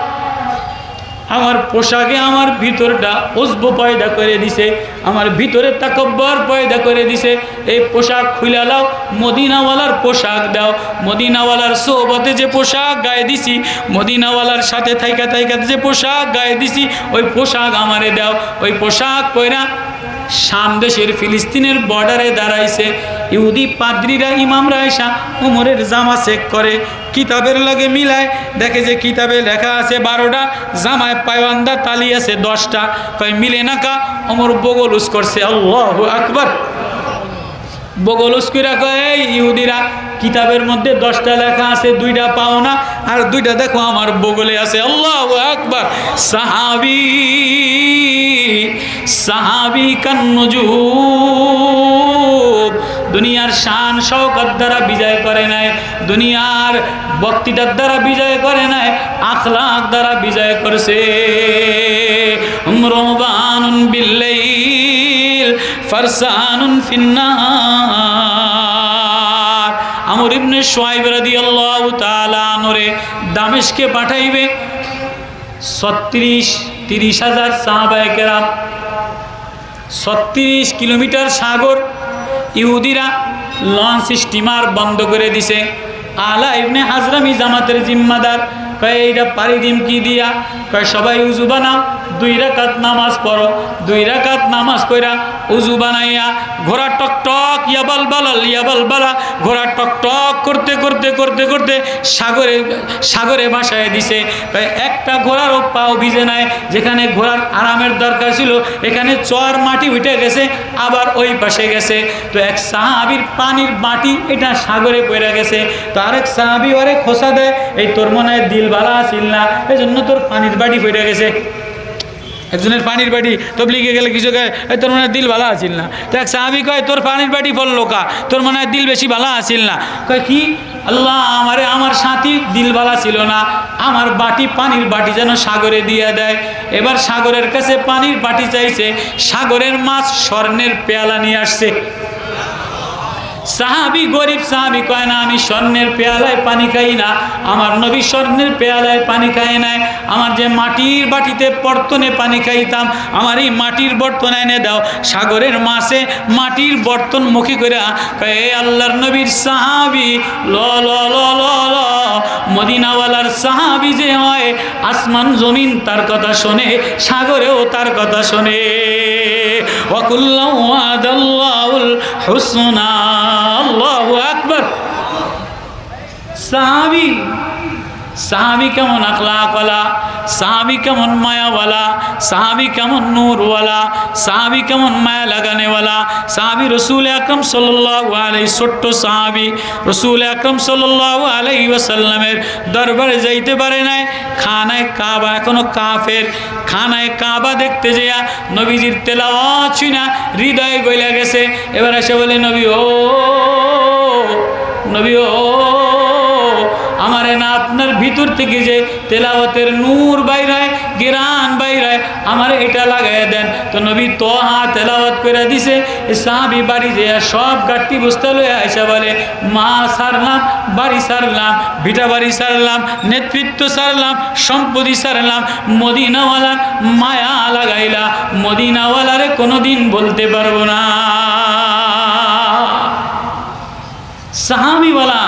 আমার পোশাকে আমার ভিতরটা ওজব পয়দা করে দিছে, আমার ভিতরে তাকব্বর পয়দা করে দিছে। এই পোশাক খুলে লাও, মদিনাওয়ালার পোশাক দাও, মদিনাওয়ালার সোহবতে যে পোশাক গায়ে দিছি, মদিনাওয়ালার সাথে থাইকা থাইকা যে পোশাক গায়ে দিছি, ওই পোশাক আমারে দাও। ওই পোশাক পয়রা শাম দেশের ফিলিস্তিনের বর্ডারে দাঁড়াইছে। ইহুদি পাদ্রীরা ইমামরা এসা ওমরের জামা চেক করে, কিতাবের লগে মিলায়, দেখে যে কিতাবে লেখা আছে 12টা, জামায় পায়ওয়ান্দা তালি আছে 10টা। কয় মিলে না কা? ওমর বগলুস করছে, আল্লাহু আকবার। বগলুস কইরা কয়, এই ইহুদিরা কিতাবের মধ্যে 10টা লেখা আছে, 2টা পাও না, আর 2টা দেখো আমার বগলে আছে, আল্লাহু আকবার। সাহাবী সাহাবী কান্নুজুব, দুনিয়ার শান শওকত দ্বারা বিজয় করে নাই, দুনিয়ার বক্তৃতার দ্বারা বিজয় করে নাই, আখলাক দ্বারা বিজয় করছে। রহবানুন বিল্লাইল ফারসানুন ফিন্নার। আমর ইবনে শুআইব রাদিয়াল্লাহু তাআলা আনহু দামেশকে পাঠাইবে 30,000 সাহাবায়ে কেরাম, 36 কিলোমিটার সাগর। ইহুদিরা লঞ্চ স্টিমার বন্ধ করে দিছে। আলা ইবনে হাজরামি জামাতের জিম্মাদার, কয় এইটা পারি দিম কি দিয়া? কয় সবাই উজু বানাও, 2 রাকাত নামাজ পড়ো। 2 রাকাত নামাজ পড়া উজু বানাইয়া ঘোড়া টকটক ইয়াবাল বালাল ইয়াবাল বালা, ঘোড়া টকটক করতে করতে করতে করতে সাগরে ভাসায় দিছে। কয় একটা ঘোড়ারও পাও ভিজে নাই, যেখানে ঘোড়ার আরামের দরকার ছিল এখানে চর মাটি উঠে গেছে, আবার ওই পাশে গেছে। তো এক সাহাবীর পানির বাটি এটা সাগরে পড়ে গেছে। তো আরেক সাহাবী ওরে খোসা দেয়, এই তোর মনে হয় দিল বালা আসিল না, এই জন্য তোর পানির বাটি পড়ে গেছে। একজনের পানির বাটি তবলিগে গেলে কিছু কয় তোর মনে হয় দিল ভালো আসিল না। তো এক সাহাবী কয় তোর পানির বাটি পড়লো কা, তোর মনে হয় দিল বেশি ভালো আসিল না। কয় কি? আল্লাহ আমারে আমার সাথী দিল ভালো ছিল না, আমার বাটি পানির বাটি যেন সাগরে দিয়ে দেয়। এবার সাগরের কাছে পানির বাটি চাইছে, সাগরের মাছ স্বর্ণের পেয়ালা নিয়ে আসছে। সাহাবী গরিব সাহাবী কয় না, আমি স্বর্ণের পেয়ালায় পানি খাই না, আমার নবী স্বর্ণের পেয়ালায় পানি খায় নাই, আমার যে মাটির বাটিতে বর্তনে পানি খাইতাম আমার এই মাটির বর্তন এনে দাও। সাগরের মাছে মাটির বর্তন মুখী করে কয় এ আল্লাহর নবীর সাহাবী, ল ল ল ল ল মদিনাওয়ালার সাহাবী যে হয় আসমান জমিন তার কথা শোনে, সাগরেও তার কথা শোনে। ওয়াকুল্লাহু ওয়াদাল্লাহুল হুসনা, আল্লাহু আকবার। সাহাবী কেমন আখলাকওয়ালা, সাহাবী কেমন মায়াওয়ালা, সাহাবী কেমন নূরওয়ালা, সাহাবী কেমন মায়া লাগানেওয়ালা। সাহাবী রসুল আকরম সাল্লাল্লাহু আলাইহি, ছোট্ট সাহাবী রসুল আকরম সাল্লাল্লাহু আলাইহি ওয়াসাল্লামের দরবারে যাইতে পারে নাই। খানায় কাবা, এখনো কাফের, খানায় কাবা দেখতে যাইয়া নবীজির তেলাওয়াত শুনা হৃদয়ে গইলা গেছে। এবার এসে বলে নবী ও, নবী ও, আমার পারে না, আপনার ভিতর থেকে যে তেলাওয়াতের নূর বাইর হয়, গিরান বাইর হয়, আমার এটা লাগাইয়া দেন। তো নবী তোহা তেলাওয়াত করে দিছে। সাহাবী বাড়ি যেয়ে সব গাঠটি বস্তা লয়ে আইসা বলে, মা সারলাম, বাড়ি সারলাম, ভিটা বাড়ি সারলাম, নেতৃত্ব সারলাম, সম্পত্তি সারলাম, মদিনাওয়ালার মায়া লাগাইলা, মদিনাওয়ালারে কোনোদিন বলতে পারবো না। সাহাবিওয়ালা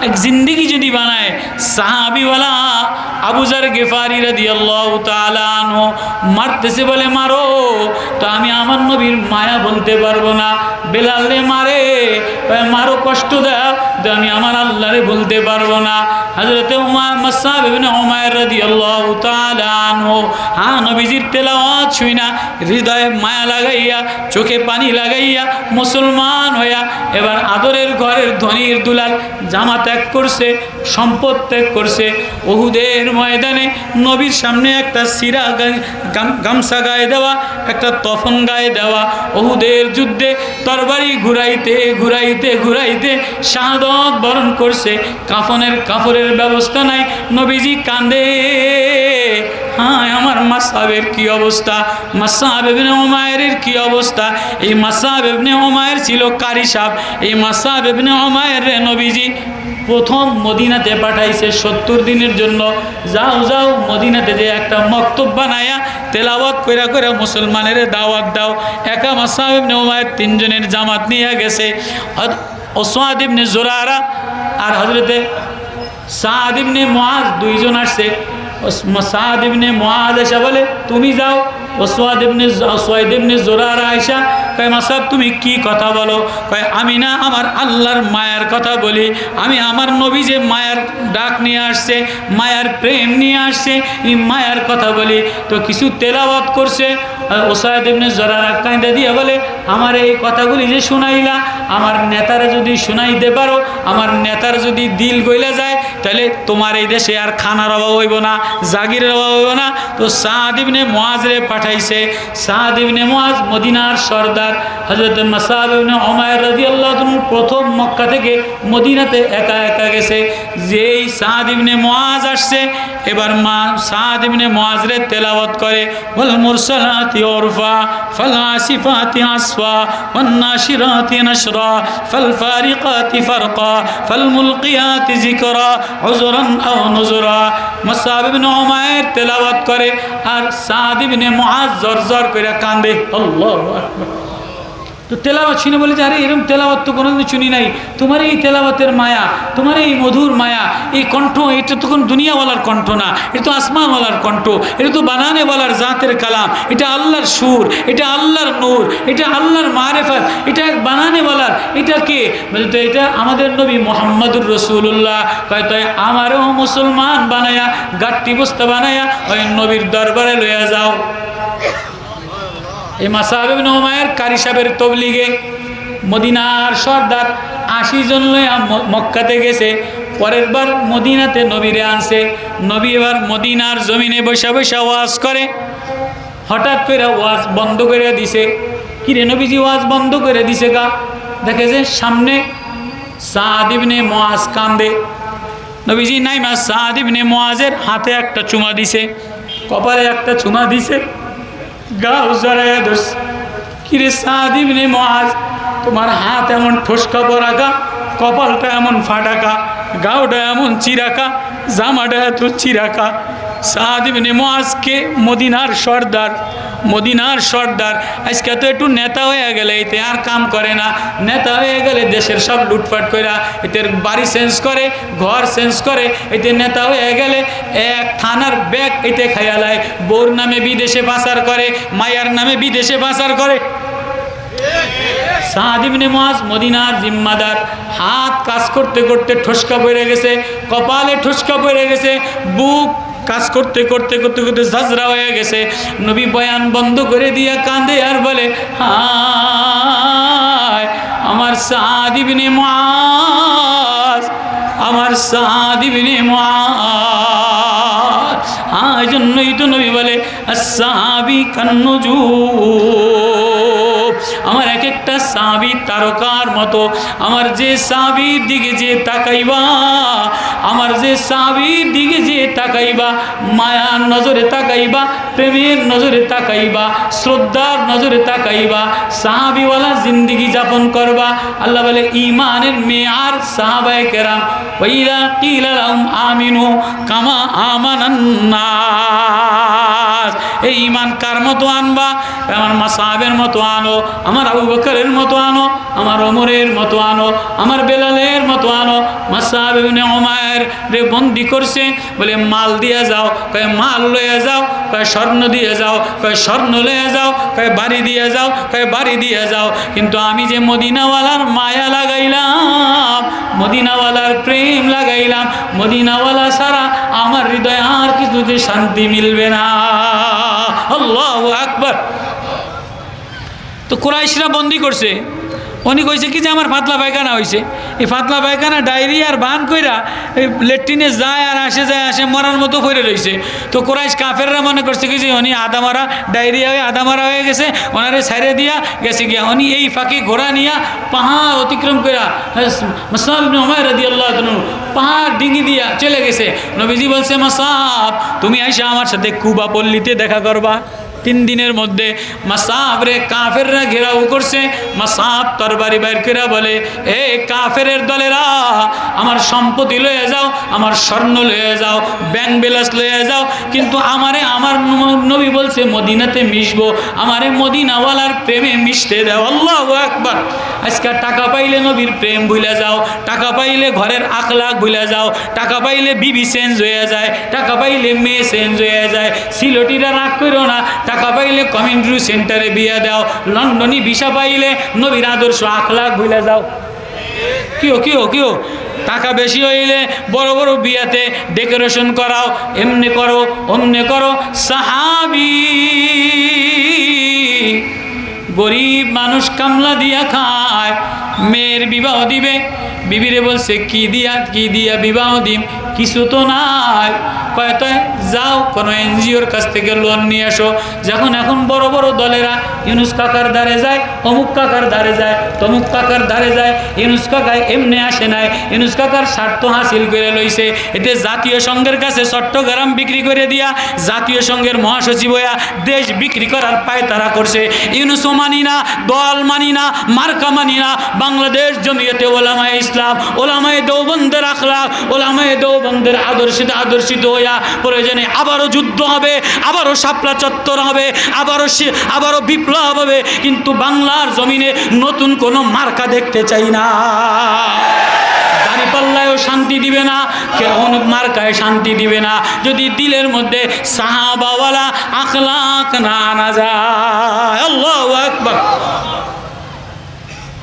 এক জিন্দিগি যদি বানায়, সাহাবিওয়ালা আবু যর গিফারি রাদিয়াল্লাহু তাআলা আনহু মারতেছে, বলে মারো, তো আমি আমার নবীর মায়া বলতে পারবো না। বেলাল রে মারে, মারো, কষ্ট দাও, তো আমি আমার আল্লাহরে বলতে পারবো না। হযরতে মুসআব ইবনে উমাইর রাদিয়াল্লাহু তাআলা আনহু নবীজির তেলাওয়াত শুইনা হৃদয়ে মায়া লাগাইয়া, চোখে পানি লাগাইয়া মুসলমান হইয়া এবার আদরের ঘরের ধনীর দুলাল জামা ত্যাগ করছে, সম্পদ ত্যাগ করছে। উহুদের ময়দানে নবীর সামনে একটা সিরা গামছা গায়ে দেওয়া, একটা তফন গায়ে দেওয়া, উহুদের যুদ্ধে তরবারি ঘুরাইতে ঘুরাইতে ঘুরাইতে শাহাদত বরণ করছে। কাফনের ব্যবস্থা নাই, নবীজি কান্দে, হ্যাঁ আমার মুসআবের কি অবস্থা, মুসআব ইবনে উমাইরের কি অবস্থা। এই মুসআব ইবনে উমাইর ছিল কারি সাহেব। এই মুসআব ইবনে উমাইর নবীজি প্রথম মদিনাতে পাঠাইছে 70 দিনের জন্য। যাও যাও মদিনাতে যে একটা মক্তব বানায়া তেলাওয়াত কইরা কইরা মুসলমানের দাওয়াত দাও। একা মুসআব ইবনে উমাইর 3 জনের জামাত নিয়ে গেছে। উসাদ ইবনে জুরারা আর হযরতে সাদ ইবনে মুআজ 2 জন আসছে। সাদ ইবনে মুআজ এসে বলে, তুমি যাও। উসাদ ইবনে জুরারা আয়েশা কয়, মুসআব তুমি কি কথা বলো? কয়, আমি না আমার আল্লাহর মায়ার কথা বলি। আমি আমার নবী যে মায়ার ডাক নিয়ে আসছে, মায়ার প্রেম নিয়ে আসছে, এই মায়ার কথা বলি। তো কিছু তেলাওয়াত করছে। উসাদ ইবনে জুরারা কাঁদা দিয়ে বলে, আমার এই কথাগুলি যে শুনাইলা, আমার নেতারা যদি শুনাইতে পারো, আমার নেতার যদি দিল গইলা যায়, তাহলে তোমার এই দেশে আর খানার অভাব হইব না, জাগিরের অভাব হইব না। তো সাদ ইবনে মুআজরে পাঠাইছে। সাদ ইবনে মুআজ মদিনার সর্দার। হযরত মুসআব ইবনে উমাইর রাদিয়াল্লাহু তাআলা প্রথম মক্কা থেকে মদিনাতে একা একা গেছে। যেই সাদ ইবনে মুআজ আসছে, এবার সাদ ইবনে মুআজরে তেলাওয়াত করে, ওয়াল মুরসালাতি উরফা ফাল আসিফাতি আসফা ওয়ান নাশিরাতি নাশরা ফাল ফারিকাতি ফারকা ফাল মুলকিয়াতি যিকরা উযরান আও নুযরা। মুসআব ইবনে উমাইর তেলাওয়াত করে আর সাদ ইবনে মুআজ জোর করে কান্দে। আল্লাহু আকবার। তো তেলাওয়াত শুনে বলে যে, আরে এরকম তেলাওয়াত তো কোনোদিন শুনি নাই। তোমার এই তেলাওয়াতের মায়া, তোমার এই মধুর মায়া, এই কণ্ঠ, এটা তো কোনো দুনিয়াওয়ালার কণ্ঠ না, এটা তো আসমানওয়ালার কণ্ঠ, এটা তো বানানেওয়ালার জাতের কালাম, এটা আল্লাহর সুর, এটা আল্লাহর নূর, এটা আল্লাহর মারেফত, এটা বানানেওয়ালার। এটা কে? বলে তো এটা আমাদের নবী মুহাম্মদুর রাসূলুল্লাহ। কয়, তাই আমারও মুসলমান বানায়া, গাট্টি বস্তা বানায়া ওই নবীর দরবারে লইয়া যাও। এই মুসআব ইবনে উমাইর কারি সাহেবের তবলিগে মদিনার সর্দার 80 জন লইয়া মক্কাতে গেছে। পরের বার মদিনাতে নবীরে আনছে। নবী এবার মদিনার জমিনে বসা বসা ওয়াজ করে। হঠাৎ করে ওয়াজ বন্ধ করে দিছে। কিরে নবীজি ওয়াজ বন্ধ করে দিছে গা? দেখে যে সামনে সাদ ইবনে মুআজ কান্দে। নবীজি নাইমা সাদ ইবনে মুআজের হাতে একটা চুমা দিছে, কপালে একটা চুমা দিছে, গাও জড়াইয়া ধরছে। কিরে সাদ ইবনে মুআজ, তোমার হাত এমন ঠোসকা পরাকা, কপালটা এমন ফাটাকা, গাওটা এমন চিরাকা, জামাটা এত চিরাকা। সাদ ইবনে মুআজকে মদিনার সর্দার আজকে তো একটু নেতা হয়ে গেলে এতে আর কাম করে না। নেতা হয়ে গেলে দেশের সব লুটপাট করে, এতে বাড়ি চেঞ্জ করে, ঘর চেঞ্জ করে। এতে নেতা হয়ে গেলে এক থানার ব্যাগ এতে খাইয়ালায়, বউর নামে বিদেশে পাচার করে, মায়ার নামে বিদেশে পাচার করে। সাদ ইবনে মুআজ মদিনার জিম্মাদার। হাত কাজ করতে করতে ঠোসকা পড়ে গেছে, কপালে ঠোসকা পড়ে গেছে, বুক কাজ করতে করতে করতে করতে ঝাঁঝরা হয়ে গেছে। নবী বয়ান বন্ধ করে দিয়া কাঁদে আর বলে, হায় আমার সাদ ইবনে মুআজ, আমার সাদ ইবনে মুআজ। এই জন্যই তো নবী বলে, আসসাহাবী কান্নুজুম, আমার এক একটা সাহাবী তারকার মতো। আমার যে সাহাবীর দিকে যে তাকাইবা, আমার যে সাহাবীর দিকে যে তাকাইবা, মায়ার নজরে তাকাইবা, প্রেমের নজরে তাকাইবা, শ্রদ্ধার নজরে তাকাইবা, সাহাবীওয়ালা জিন্দেগি যাপন করবা। আল্লাহ বলে ঈমানের মেয়ার সাহাবায়ে কেরাম, ওয়াইদা কিলা লাহুম আমিনু কামা আমানান নাস। এই ঈমান কার মতো আনবা? আমার মাসআবের মতো আনো, আমার আবু বকরের মতো আনো, আমার ওমরের মতো আনো, আমার বেলালের মতো আনো। মাসআব ইবনে উমাইর রে বন্দি করছে, বলে মাল দিয়ে যাও, কয় মাল লয়ে যাও, কয় স্বর্ণ দিয়ে যাও, কয় স্বর্ণ লয়ে যাও, কয় বাড়ি দিয়ে যাও, কয় বাড়ি দিয়ে যাও। কিন্তু আমি যে মদিনাওয়ালার মায়া লাগাইলাম, মদিনাওয়ালার প্রেম লাগাইলাম, মদিনাওয়ালা ছাড়া আমার হৃদয়ে আর কিছুতে শান্তি মিলবে না। আল্লাহু আকবার। তো কুরাইশরা বন্দি করছে। উনি কইছে কি যে আমার পাতলা পায়খানা হয়েছে, এই পাতলা পায়খানা ডায়রিয়ার বান কইরা এই লেট্রিনে যায় আর আসে, যায় আসে, মরার মতো পড়ে রয়েছে। তো কুরাইশ কাফেররা মনে করছে কি যে উনি আদা মারা, ডায়রিয়া হয়ে আদা মারা হয়ে গেছে, ওনারে ছাইরে দিয়া গেছে গিয়া। উনি এই ফাঁকে ঘোড়া নিয়া পাহাড় অতিক্রম কইরা মুসআব ইবনে উমাইর রাদিয়াল্লাহু আনহু পাহাড় ডিঙি দিয়া চলে গেছে। নবীজি বলছে, মুসআব তুমি আইসা আমার সাথে কুবা পল্লীতে দেখা করবা। 3 দিনের মধ্যে মাসআব রে কাফেররা ঘেরাও করছে। মাসআব তরবারি বাইর করে বলে, এ কাফেরের দলেরা, আমার সম্পত্তি লয়ে যাও, আমার স্বর্ণ লয়ে যাও, ব্যাংক বিলাস লয়ে যাও, কিন্তু আমারে আমার নবী বলছে মদিনাতে মিশবো, আমারে মদিনাওয়ালার প্রেমে মিশতে দাও। আল্লাহু আকবার। আজকে টাকা পাইলে নবীর প্রেম ভুলে যাও, টাকা পাইলে ঘরের আখলাক ভুলে যাও, টাকা পাইলে বিবি চেঞ্জ হয়ে যায়, টাকা পাইলে মেয়ে চেঞ্জ হয়ে যায়। সিলটিরা রাগ করো না, টাকা পাইলে কমিউনিটি সেন্টারে বিয়ে দাও, লন্ডনী ভিসা পাইলে নবীর আদর্শ আখলাক ভুলে যাও। কিও টাকা বেশি হইলে বড় বড় বিয়াতে ডেকোরেশন করাও, এমনি করো অমনি করো। সাহাবী গরিব মানুষ কামলা দিয়া খায়, মেয়ের বিবাহ দিবে, বিবিরে বলছে কি দিয়া বিবাহ দিম, কিছু তো নাই। কয়তো যাও কোনো এনজিওর কাছ থেকে লোন নিয়ে আসো। যখন এখন বড় বড় দলেরা ইউনুস কাকার দ্বারে যায়, অমুক কাকার দ্বারে যায়, তমুক কাকার দ্বারে যায়, ইউনুস কাকায় এমনি আসে নাই, ইউনুস কাকার স্বার্থ হাসিল করে লইছে। এতে জাতীয় সংঘের কাছে চট্টগ্রাম বিক্রি করে দিয়া জাতীয় সংঘের মহাসচিব হইয়া দেশ বিক্রি করার পায় তারা করছে। ইউনুসও মানি না, দল মানি না, মার্কা মানি না। বাংলাদেশ জমিয়তে ওলামায়ে ইসলাম, ওলামায়ে দেওবন্দের আখলাক, ওলামায়ে দেওবন্দের আদর্শিত হইয়া প্রয়োজনে আবারও যুদ্ধ হবে, আবারও শাপলা চত্বর হবে, আবারও বিপ্লব হবে, কিন্তু বাংলার জমিনে নতুন কোনো মার্কা দেখতে চাই না। দাঁড়িপাল্লায়ও শান্তি দিবে না, কেউ মার্কায় শান্তি দিবে না, যদি দিলের মধ্যে সাহাবাওয়ালা আখলাক না আনা যায়। আল্লাহু আকবার।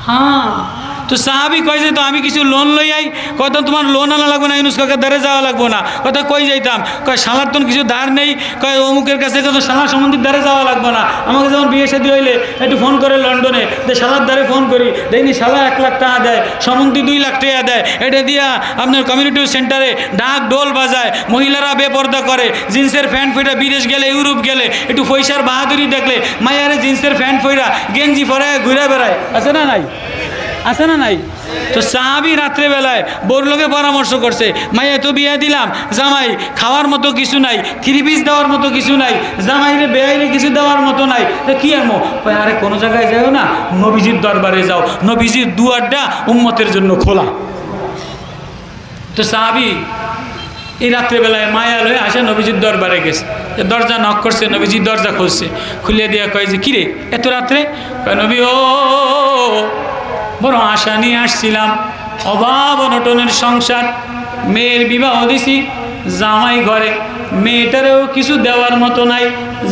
হ্যাঁ, তো সাহাবি কয় যে তো আমি কিছু লোন লই আই, কত তোমার লোন আনা লাগবে না, ইউনুস কাকার দ্বারে যাওয়া লাগবো না, কথা কই যাইতাম, কয় শালার তো কিছু ধার নেই, কয় অমুকের কাছে কত শালার সম্বন্ধীর দ্বারে যাওয়া লাগবে না। আমাকে যেমন বিয়ে শাদী হইলে একটু ফোন করে লন্ডনে, যে শালার দ্বারে ফোন করি, দেখনি শালা 1 লাখ টাকা দেয়, সম্বন্ধী 2 লাখ টাকা দেয়, এটা দিয়া আপনার কমিউনিটি সেন্টারে ঢাক ডোল বাজায়, মহিলারা বেপর্দা করে, জিন্সের প্যান্ট ফইরা বিদেশ গেলে, ইউরোপ গেলে একটু পয়সার বাহাদুরি দেখলে মাইয়ারে জিন্সের প্যান্ট ফইরা গেঞ্জি পরায় ঘুরে বেড়ায়, আছে না নাই? আছে না নাই? তো সাহাবি রাত্রেবেলায় বোর লোকে পরামর্শ করছে, মাইয়া তো বিয়ে দিলাম, জামাই খাওয়ার মতো কিছু নাই, 3 পিস দেওয়ার মতো কিছু নাই, জামাইরে বেআইরে কিছু দেওয়ার মতো নাই, তো কি আনবো? আরে কোনো জায়গায় যাও না, নবীজির দরবারে যাও, নবীজির দুয়ারটা উম্মতের জন্য খোলা। তো সাহাবি এই রাত্রেবেলায় মায়া লয়ে আসে নবীজির দরবারে গেছে, দরজা নক করছে, নবীজির দরজা খুলছে, খুলে দিয়া কয় যে কিরে এত রাত্রে? কয় নবী ও বড় আশা নিয়ে আসছিলাম, অভাব অনটনের সংসার, মেয়ের বিবাহ দিছি, জামাই ঘরে, মেয়েটারেও কিছু দেওয়ার মতো নাই,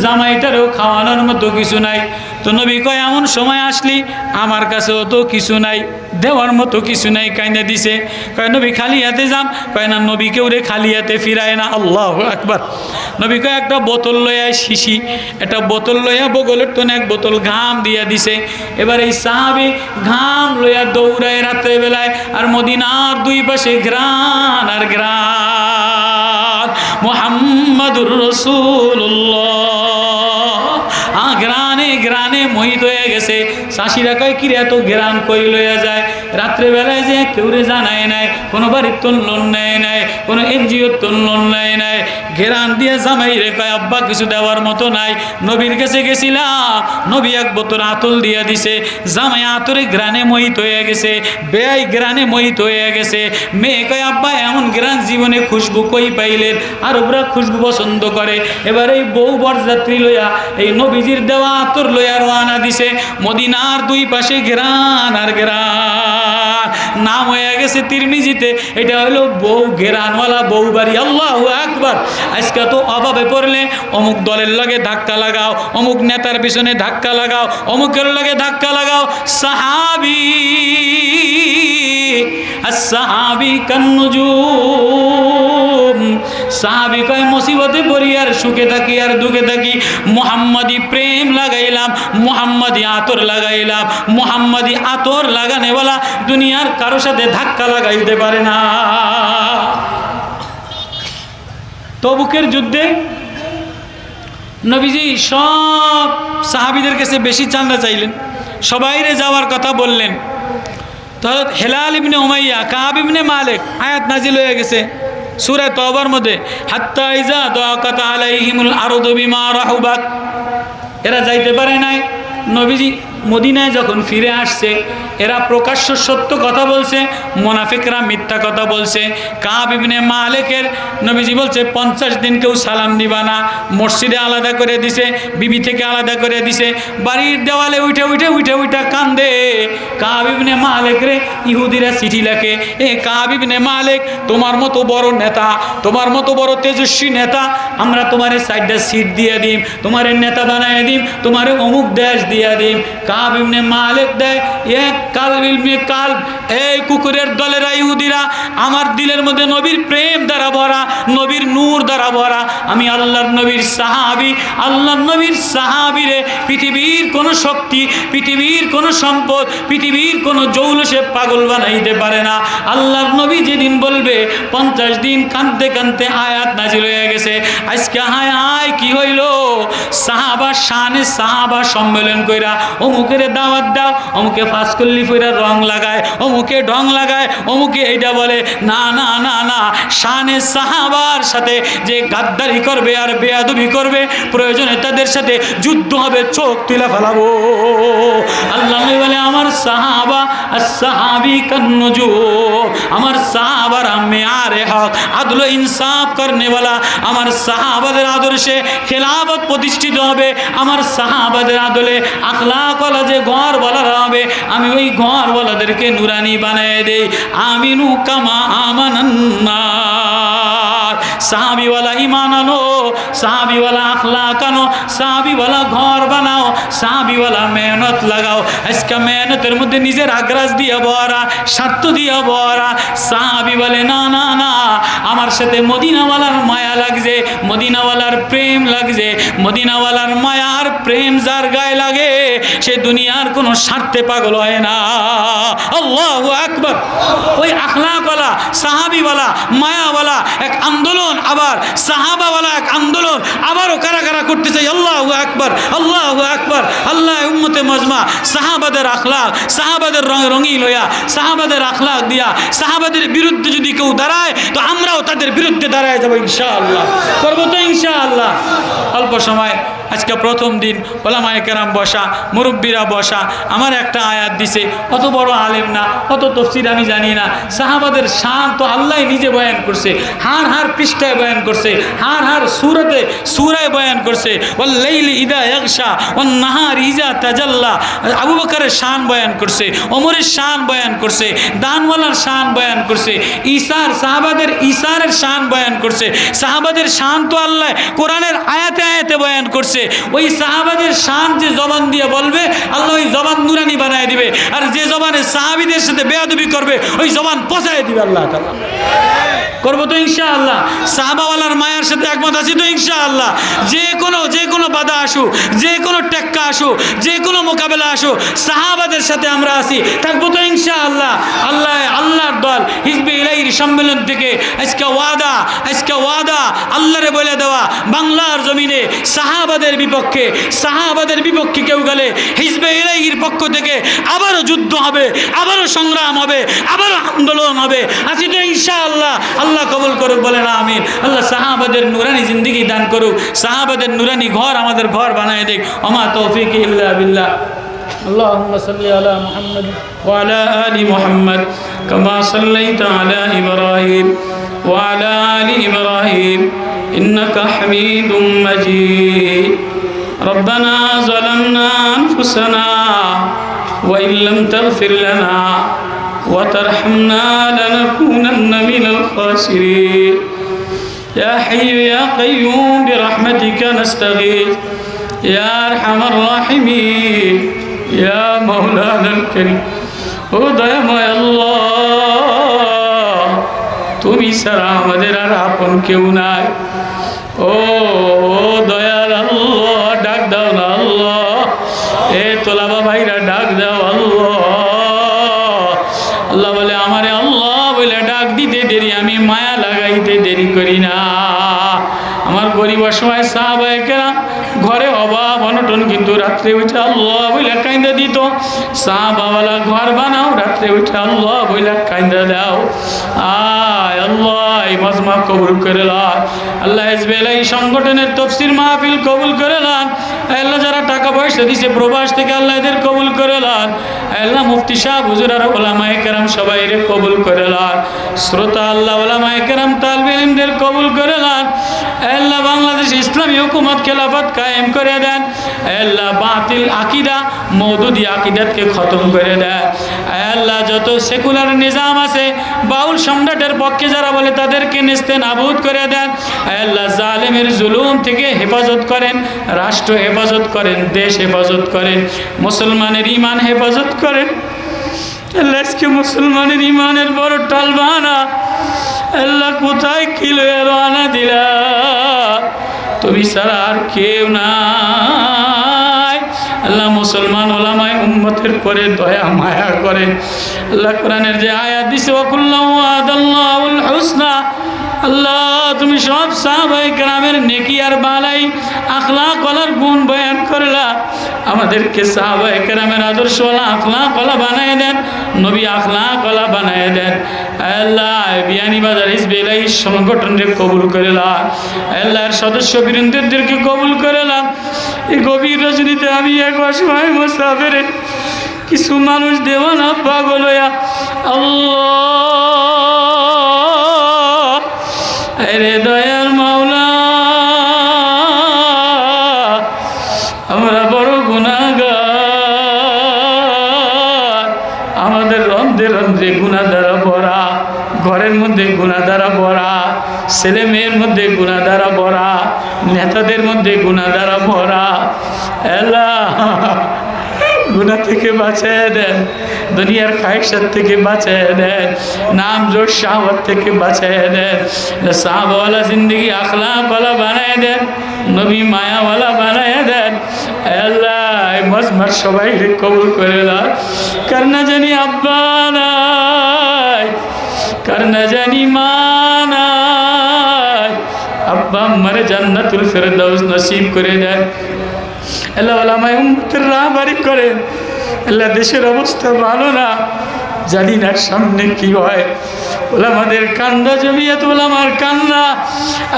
জামাইটারেও খাওয়ানোর মতো কিছু নাই। তো নবী কয় এমন সময় আসলি, আমার কাছেও তো কিছু নাই, দেওয়ার মতো কিছু নাই, কাইনা দিছে। কয় নবী খালি হাতে যাম? কয় না, নবী কেউ রে খালি হাতে ফিরায় না। আল্লাহু আকবার। নবী কয় একটা বোতল লইয়া, শিশি একটা বোতল লইয়া, বগলের তো 1 বোতল ঘাম দিয়া দিছে। এবার এই সাহাবী ঘাম লইয়া দৌড়ায় রাত্রে বেলায়, আর মদিনার 2 পাশে গ্রান আর গ্রান, মুহাম্মাদুর রাসূলুল্লাহ, গ্রানে গ্রান ঘেরানে মোহিত হয়ে গেছে। চাষিরা কয় কিরে এত ঘেরান কই লইয়া যায়? রাত্রেবেলায় যে কেউরে জানায় নাই, কোনো বাড়ির তোর লোন নেয় নাই, কোনো এনজিওর তোর লোন নেয় নাই। ঘেরান দিয়ে জামাই রে কয় আব্বা কিছু দেওয়ার মতো নাই। নবীর কাছে গেছিলাম, নবী এক বোতল আতল দিয়ে দিছে। জামাই আতরে গ্রানে মোহিত হয়ে গেছে, বেয়াই গ্রানে মোহিত হয়ে গেছে। মেয়ে কয় আব্বা এমন গ্রান জীবনে খুশবু কই পাইলেন? আর ওরা খুশবু পছন্দ করে। এবার এই বউ বরযাত্রী লইয়া এই নবীজির দেওয়া আতর লইয়া রওনা দিছে। মদিনার দুই পাশে ঘেরান আর ঘেরান। নাম হয়ে গেছে তিরমিজিতে, এটা হলো বউ ঘেরানওয়ালা বউ বাড়ি। আল্লাহু আকবার। আজকে তো অভাবে পড়লে অমুক দলের লগে ধাক্কা লাগাও, অমুক নেতার পিছনে ধাক্কা লাগাও, অমুকের লগে ধাক্কা লাগাও। সাহাবী as-sahabi kan-nujum, সাহাবী কয় মুসিবতে পড়ি আর সুখে থাকি আর দুঃখে থাকি মুহাম্মাদি প্রেম লাগাইলাম, মুহাম্মাদি আতর লাগাইলাম। মুহাম্মাদি আতর লাগানেওয়ালা দুনিয়ার কারো সাথে ধাক্কা লাগাইতে পারে না। তবুকের যুদ্ধে নবীজি সব সাহাবীদের কাছে বেশি চাঁদা চাইলেন, সবাইরে যাওয়ার কথা বললেন। তো হেলাল ইবনে উমাইয়া, কাব ইবনে মালিক, আয়াত নাজিল হয়ে গেছে সূরা তওবার মধ্যে, হাত্তা ইজা দাকাত আলাইহিমুল আরদু বিমা রাহুবাত। এরা যাইতে পারে নাই। নবীজি মদিনায় যখন ফিরে আসছে, এরা প্রকাশ্য সত্য কথা বলছে, মুনাফিকরা মিথ্যা কথা বলছে। কাব ইবনে মালিকের নবীজি বলছে 50 দিন কেউ সালাম দিবা না। মসজিদে আলাদা করে দিছে, বিবি থেকে আলাদা করে দিছে। বাড়ির দেওয়ালে উঠে উঠে উঠে উঠে কান্দে। কাব ইবনে মালিক রে ইহুদিরা চিঠি লেখে, এ কাব ইবনে মালিক, তোমার মতো বড় নেতা, তোমার মতো বড় তেজস্বী নেতা, আমরা তোমারে 4টা সিট দিয়ে দিম, তোমারে নেতা বানায় দিম, তোমারে অমুক দেশ দিয়ে দিম। কাব ইবনে মালিক দেয় এক কালব ইবনে কালব, এই কুকুরের দলেরা ইহুদিরা আমার দিলের মধ্যে নবীর প্রেম দ্বারা ভরা, নবীর নূর দ্বারা ভরা। আমি আল্লাহর নবীর সাহাবী, আল্লাহর নবীর সাহাবীরে পৃথিবীর কোনো শক্তি, পৃথিবীর কোনো সম্পদ, পৃথিবীর কোনো জৌলুসে পাগল বানাইতে পারে না। আল্লাহর নবী যেদিন বলবে 50 দিন কাঁদতে কাঁদতে আয়াত নাজিল হয়ে গেছে। আজকে হায় হায় কি হইল? সাহাবা শানে সাহাবা সম্মেলন কইরা অমুকের দাওয়াত দাও, অমুকে ফাঁসকল্লি ফইরা রং লাগায়, অমুকে ঢং লাগায়, অমুকে এইটা বলে। না না না না, শানে সাহাবার সাথে যে গাদ্দারি করবে আর বেয়াদবি করবে, প্রয়োজনে তাদের সাথে যুদ্ধ হবে, চোখ তুলে ফেলাবো। আল্লাহ বলে আমার সাহাবা as-sahabi kan-nujum, আমার সাহাবারা মেয়ারে হক, আদল ইনসাফ করনে वाला। আমার সাহাবাদের আদর্শে খেলাফত প্রতিষ্ঠিত হবে, আমার সাহাবাদের আদলে আখলাকওয়ালা যে ঘরওয়ালারা হবে, আমি ওই ঘরওয়ালাদেরকে নুরানি বানিয়ে দেই। আমিনু কামা আমানান নাস। সাহাবিওয়ালা ইমান আনো, সাহাবিওয়ালা আখলাক আনো, সাহাবিওয়ালা ঘর বানাও, সাহাবিওয়ালা মেহনত লাগাও। আজকে মেহনতের মধ্যে নিজের আগ্রাস দিয়ে ভরা, স্বার্থ দিয়ে ভরা। সাহাবি বলে না না না, আমার সাথে মদিনাওয়ালার মায়া লাগছে, মদিনাওয়ালার প্রেম লাগছে। মদিনাওয়ালার মায়া আর প্রেম যার গায়ে লাগে, সে দুনিয়ার কোনো স্বার্থে পাগল হয় না। আল্লাহু আকবার। ওই আখলাকওয়ালা, সাহাবিওয়ালা, মায়াওয়ালা এক আন্দোলন, আবার সাহাবাওয়ালা এক আন্দোলন, আবারও কারা কারা করতে চাই। আল্লাহু আকবার, আল্লাহু আকবার। আল্লাহ উম্মতে মজমা সাহাবাদের আখলাক, সাহাবাদের রঙি লইয়া, সাহাবাদের আখলাক দিয়া, সাহাবাদের বিরুদ্ধে যদি কেউ দাঁড়ায়, তো আমরাও তাদের বিরুদ্ধে দাঁড়ায় যাবো ইনশাআল্লাহ। করবো তো ইনশাআল্লাহ। অল্প সময়, আজকে প্রথম দিন, ওলামায়ে কেরাম বসা, মুরব্বীরা বসা। আমার একটা আয়াত দিছে, অত বড় আলেম না, অত তফসির আমি জানি না। সাহাবাদের শান তো আল্লাহ নিজে বয়ান করছে, হার হার পৃষ্ঠায় বয়ান করছে, হার হার সূরায় বয়ান করছে। ওয়াল লাইলি ইদা ইয়াগশা ওয়ান নাহারি ইজা তাজাল্লা। আবু বকরের শান বয়ান করছে, ওমরের শান বয়ান করছে, দানওয়ালার শান বয়ান করছে, ঈসার সাহাবাদের ঈসারের শান বয়ান করছে। সাহাবাদের শান তো আল্লাহ কোরআনের আয়াতে আয়াতে বয়ান করছে। ওই সাহাবাদের শান যে জবান দিয়ে বলবে, আল্লাহ ওই জবান নুরানি বানায় দিবে। আর যে জবানে সাহাবীদের সাথে বেয়াদবি করবে, ওই জবান পচায় দিবে আল্লাহ তাআলা। করবো তো ইনশাআল্লাহ। সাহাবাওয়ালার মায়ার সাথে একমত আছি তো ইনশাআল্লাহ। যে কোনো বাধা আসুক, যে কোনো টেক্কা আসুক, যে কোনো মোকাবেলা আসুক, সাহাবাদের সাথে আমরা আছি, থাকবো তো ইনশাআল্লাহ। আল্লাহর দল হিজবে ইলাহির সম্মেলন থেকে আজকে ওয়াদা আল্লাহরে বলে দেওয়া, বাংলার জমিনে সাহাবাদের দাজ্জালের বিপক্ষে, সাহাবাদের বিপক্ষে কেউ গেলে হিজবে ইলাহির পক্ষ থেকে আবারও যুদ্ধ হবে, আবারও সংগ্রাম হবে, আবারও আন্দোলন হবে। আছি তো ইনশাআল্লাহ। আল্লাহ কবুল করুক, বলেন আমিন। আল্লাহ সাহাবাদের নুরানি জিন্দেগি দান করুক, সাহাবাদের নুরানি ঘর আমাদের ঘর বানায় দেখ। ওমা তৌফিক ইল্লা বিল্লাহ। اللهم صل على محمد وعلى آل محمد كما صليت على إبراهيم وعلى آل إبراهيم إنك حميد مجيد. ربنا ظلمنا أنفسنا وإن لم تغفر لنا وترحمنا لنكونن من الخاسرين. يا حي يا قيوم برحمتك نستغيث يا أرحم الراحمين يا مولانا الكريم. ও দয়াময় আল্লাহ, তুমি ছাড়া আমাদের আর আপন কেউ নাই। ও দয়াল আল্লাহ, ডাক দাও না আল্লাহ। এ তোলাবা ভাইরা ডাক দাও আল্লাহ। আল্লাহ বলে আমারে আল্লাহ বলে ডাক দিতে দেরি, আমি মায়া লাগাইতে দেরি করি না। আমার গরিব অসময় সাহাবায়ে কেরাম ঘরে অভাব অনটন, কিন্তু রাত্রে উঠে আল্লাহ বইলা কাইন্দা দিত। সাহাবাওয়ালা ঘর বানাও, রাত্রে উঠে আল্লাহ বইলা কাইন্দা দাও। আয় আল্লাহ এই মজমা কবুল করে লান। আল্লাহ হিজবে ইলাহি সংগঠনের তাফসীর মাহফিল কবুল করে লান। আল্লাহ যারা টাকা পয়সা দিছে প্রবাস থেকে, আল্লাহ এদের কবুল করে লান। আল্লাহ মুফতি সাহেব হুজুর আর উলামায়ে কেরাম সবাই এর কবুল করে লান। শ্রোতা আল্লাহ উলামায়ে কেরাম তালিবে ইলমদের কবুল করে লান। আল্লাহ বাংলাদেশ ইসলামী হুকুমত খেলাফত কায়েম করে দেন। আল্লাহ বাতিল আকীদা মওদুদি আকীদাতকে খতম করে দেন। আল্লাহ যত সেকুলার নিজাম আছে বাউল সম্রাটের পক্ষে যারা বলে তাদেরকে নেস্তে নাবুদ করে দেন। আল্লাহ জালেমের জুলুম থেকে হেফাজত করেন, রাষ্ট্র হেফাজত করেন, দেশ হেফাজত করেন, মুসলমানের ঈমান হেফাজত করেন। আল্লাহ আজকে মুসলমানের ঈমানের বড় টালবানা আল্লাহ কোথায় কিলো রানা দিলা, তুমি ছাড়া আর কেউ নাই। আল্লাহ মুসলমান ওলামায়ে উম্মতের পরে দয়া মায়া করেন। আল্লাহ কোরআনের যে আয়াত দিছে ওয়াকুল্লাহু আদাল্লাহুল হুসনা, আল্লাহ তুমি সব সাহাবায়ে কেরামের নেকি আর বালাই আখলাক ওয়ালার গুণ বয়ান করলা। আমাদেরকে সাহাবায়ে কেরামের আদর্শওয়ালা আখলাক ওয়ালা বানায় দেন, নবী আখলাক ওয়ালা বানায় দেন। আল্লাহ বিয়ানীবাজার হিজবে ইলাহি সংগঠনকে কবুল করে লান। আল্লাহর সদস্য বৃন্দদেরকে কবুল করে লান। এই গভীর রজনীতে আমি এক অসহায় মুসাফিরে, কিছু মানুষ দেওয়ানা পাগল হইয়া আল্লাহ আরে দয়ার মাওলা আমরা বড় গুনাহগার, আমাদের রন্ধ্রে রন্ধ্রে গুনাহ দ্বারা ভরা, ঘরের মধ্যে গুনাহ দ্বারা ভরা, ছেলে মেয়ের মধ্যে গুনাহ দ্বারা ভরা, নেতাদের মধ্যে গুনাহ দ্বারা ভরা। আল্লাহ গুনাহ থেকে বাঁচিয়ে দেন, দুনিয়ার খায়সাত থেকে বাঁচিয়ে দেন, নাম জোর শাহওয়াত থেকে বাঁচিয়ে দেন। সাহাবাওয়ালা জিন্দগি আখলাকওয়ালা বানায় দেন, নবী মায়াওয়ালা বানায় দেন। আল্লাহ মজমার সবাই কবুল করে দাও। কার না জানি আব্বা নাই, কার না জানি মা নাই, আব্বা আম্মার জান্নাতুল ফেরদাউস নসিব করে দেন। আল্লাহ ওলামায়ে উম্মতের রাহবারি করেন। আল্লাহ দেশের অবস্থা ভালো না, জানি না সামনে কি হয়। ওলামাদের কান্না, জমিয়ত ওলামার কান্না,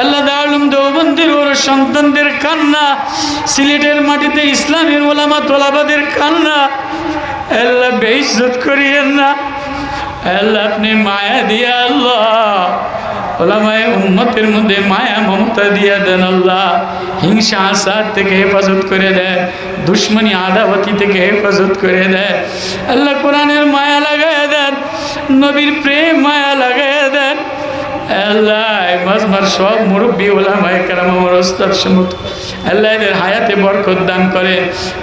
আল্লাহ দারুল দেওবন্দের ওর সন্তানদের কান্না, সিলেটের মাটিতে ইসলামের ওলামা তোলাবাদের কান্না। আল্লাহ বেইজ্জত করিয়েন না, আল্লাহ আপনি মায়া দিয়া আল্লাহ ওলামায়ে উম্মতের মধ্যে মায়া মমতা দিয়া দেন। আল্লাহ হিংসা আসাদ থেকে হেফাজত করে দেন, দুশ্মনী আদাবতি থেকে হেফাজত করে দেন। আল্লাহ কোরআনের মায়া লাগাইয়া দেন, নবীর প্রেম মায়া লাগাইয়া দেন। আল্লাহ মাজমার সব মুরব্বী ওলামায়ে কেরাম আমার ওস্তাদ সমুত আল্লাহ এদের হায়াতে বরকত দান করে।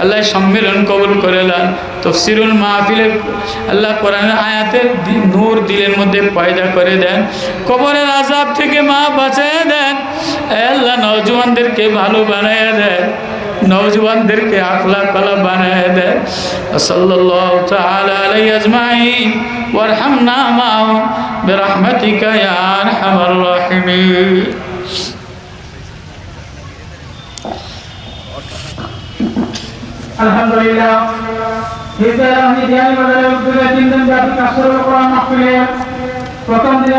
আল্লাহ সম্মেলন কবুল করে লান। তাফসীরুল মাহফিলের আল্লাহ কোরআনের আয়াতের নূর দিলের মধ্যে পয়দা করে দেন। কবরের আযাব থেকে মা বাঁচায় দেন। আল্লাহ নওজওয়ানদেরকে ভালো বানায় দেন, নওজওয়ানদেরকে আখলাকওয়ালা বানায় দেন। সাল্লাল্লাহু তাআলা আলাইহি আজমাইন ওয়ারহামনা মা'হুম বিরহমাতিকা ইয়া আরহামার রাহিমিন। আলহামদুলিল্লাহ হিজরা হিদিয়ানি বাজারের উদ্যোগে 3 দিন ব্যাপী কাসরুল কোরআন মাহফিলের প্রথম দিনে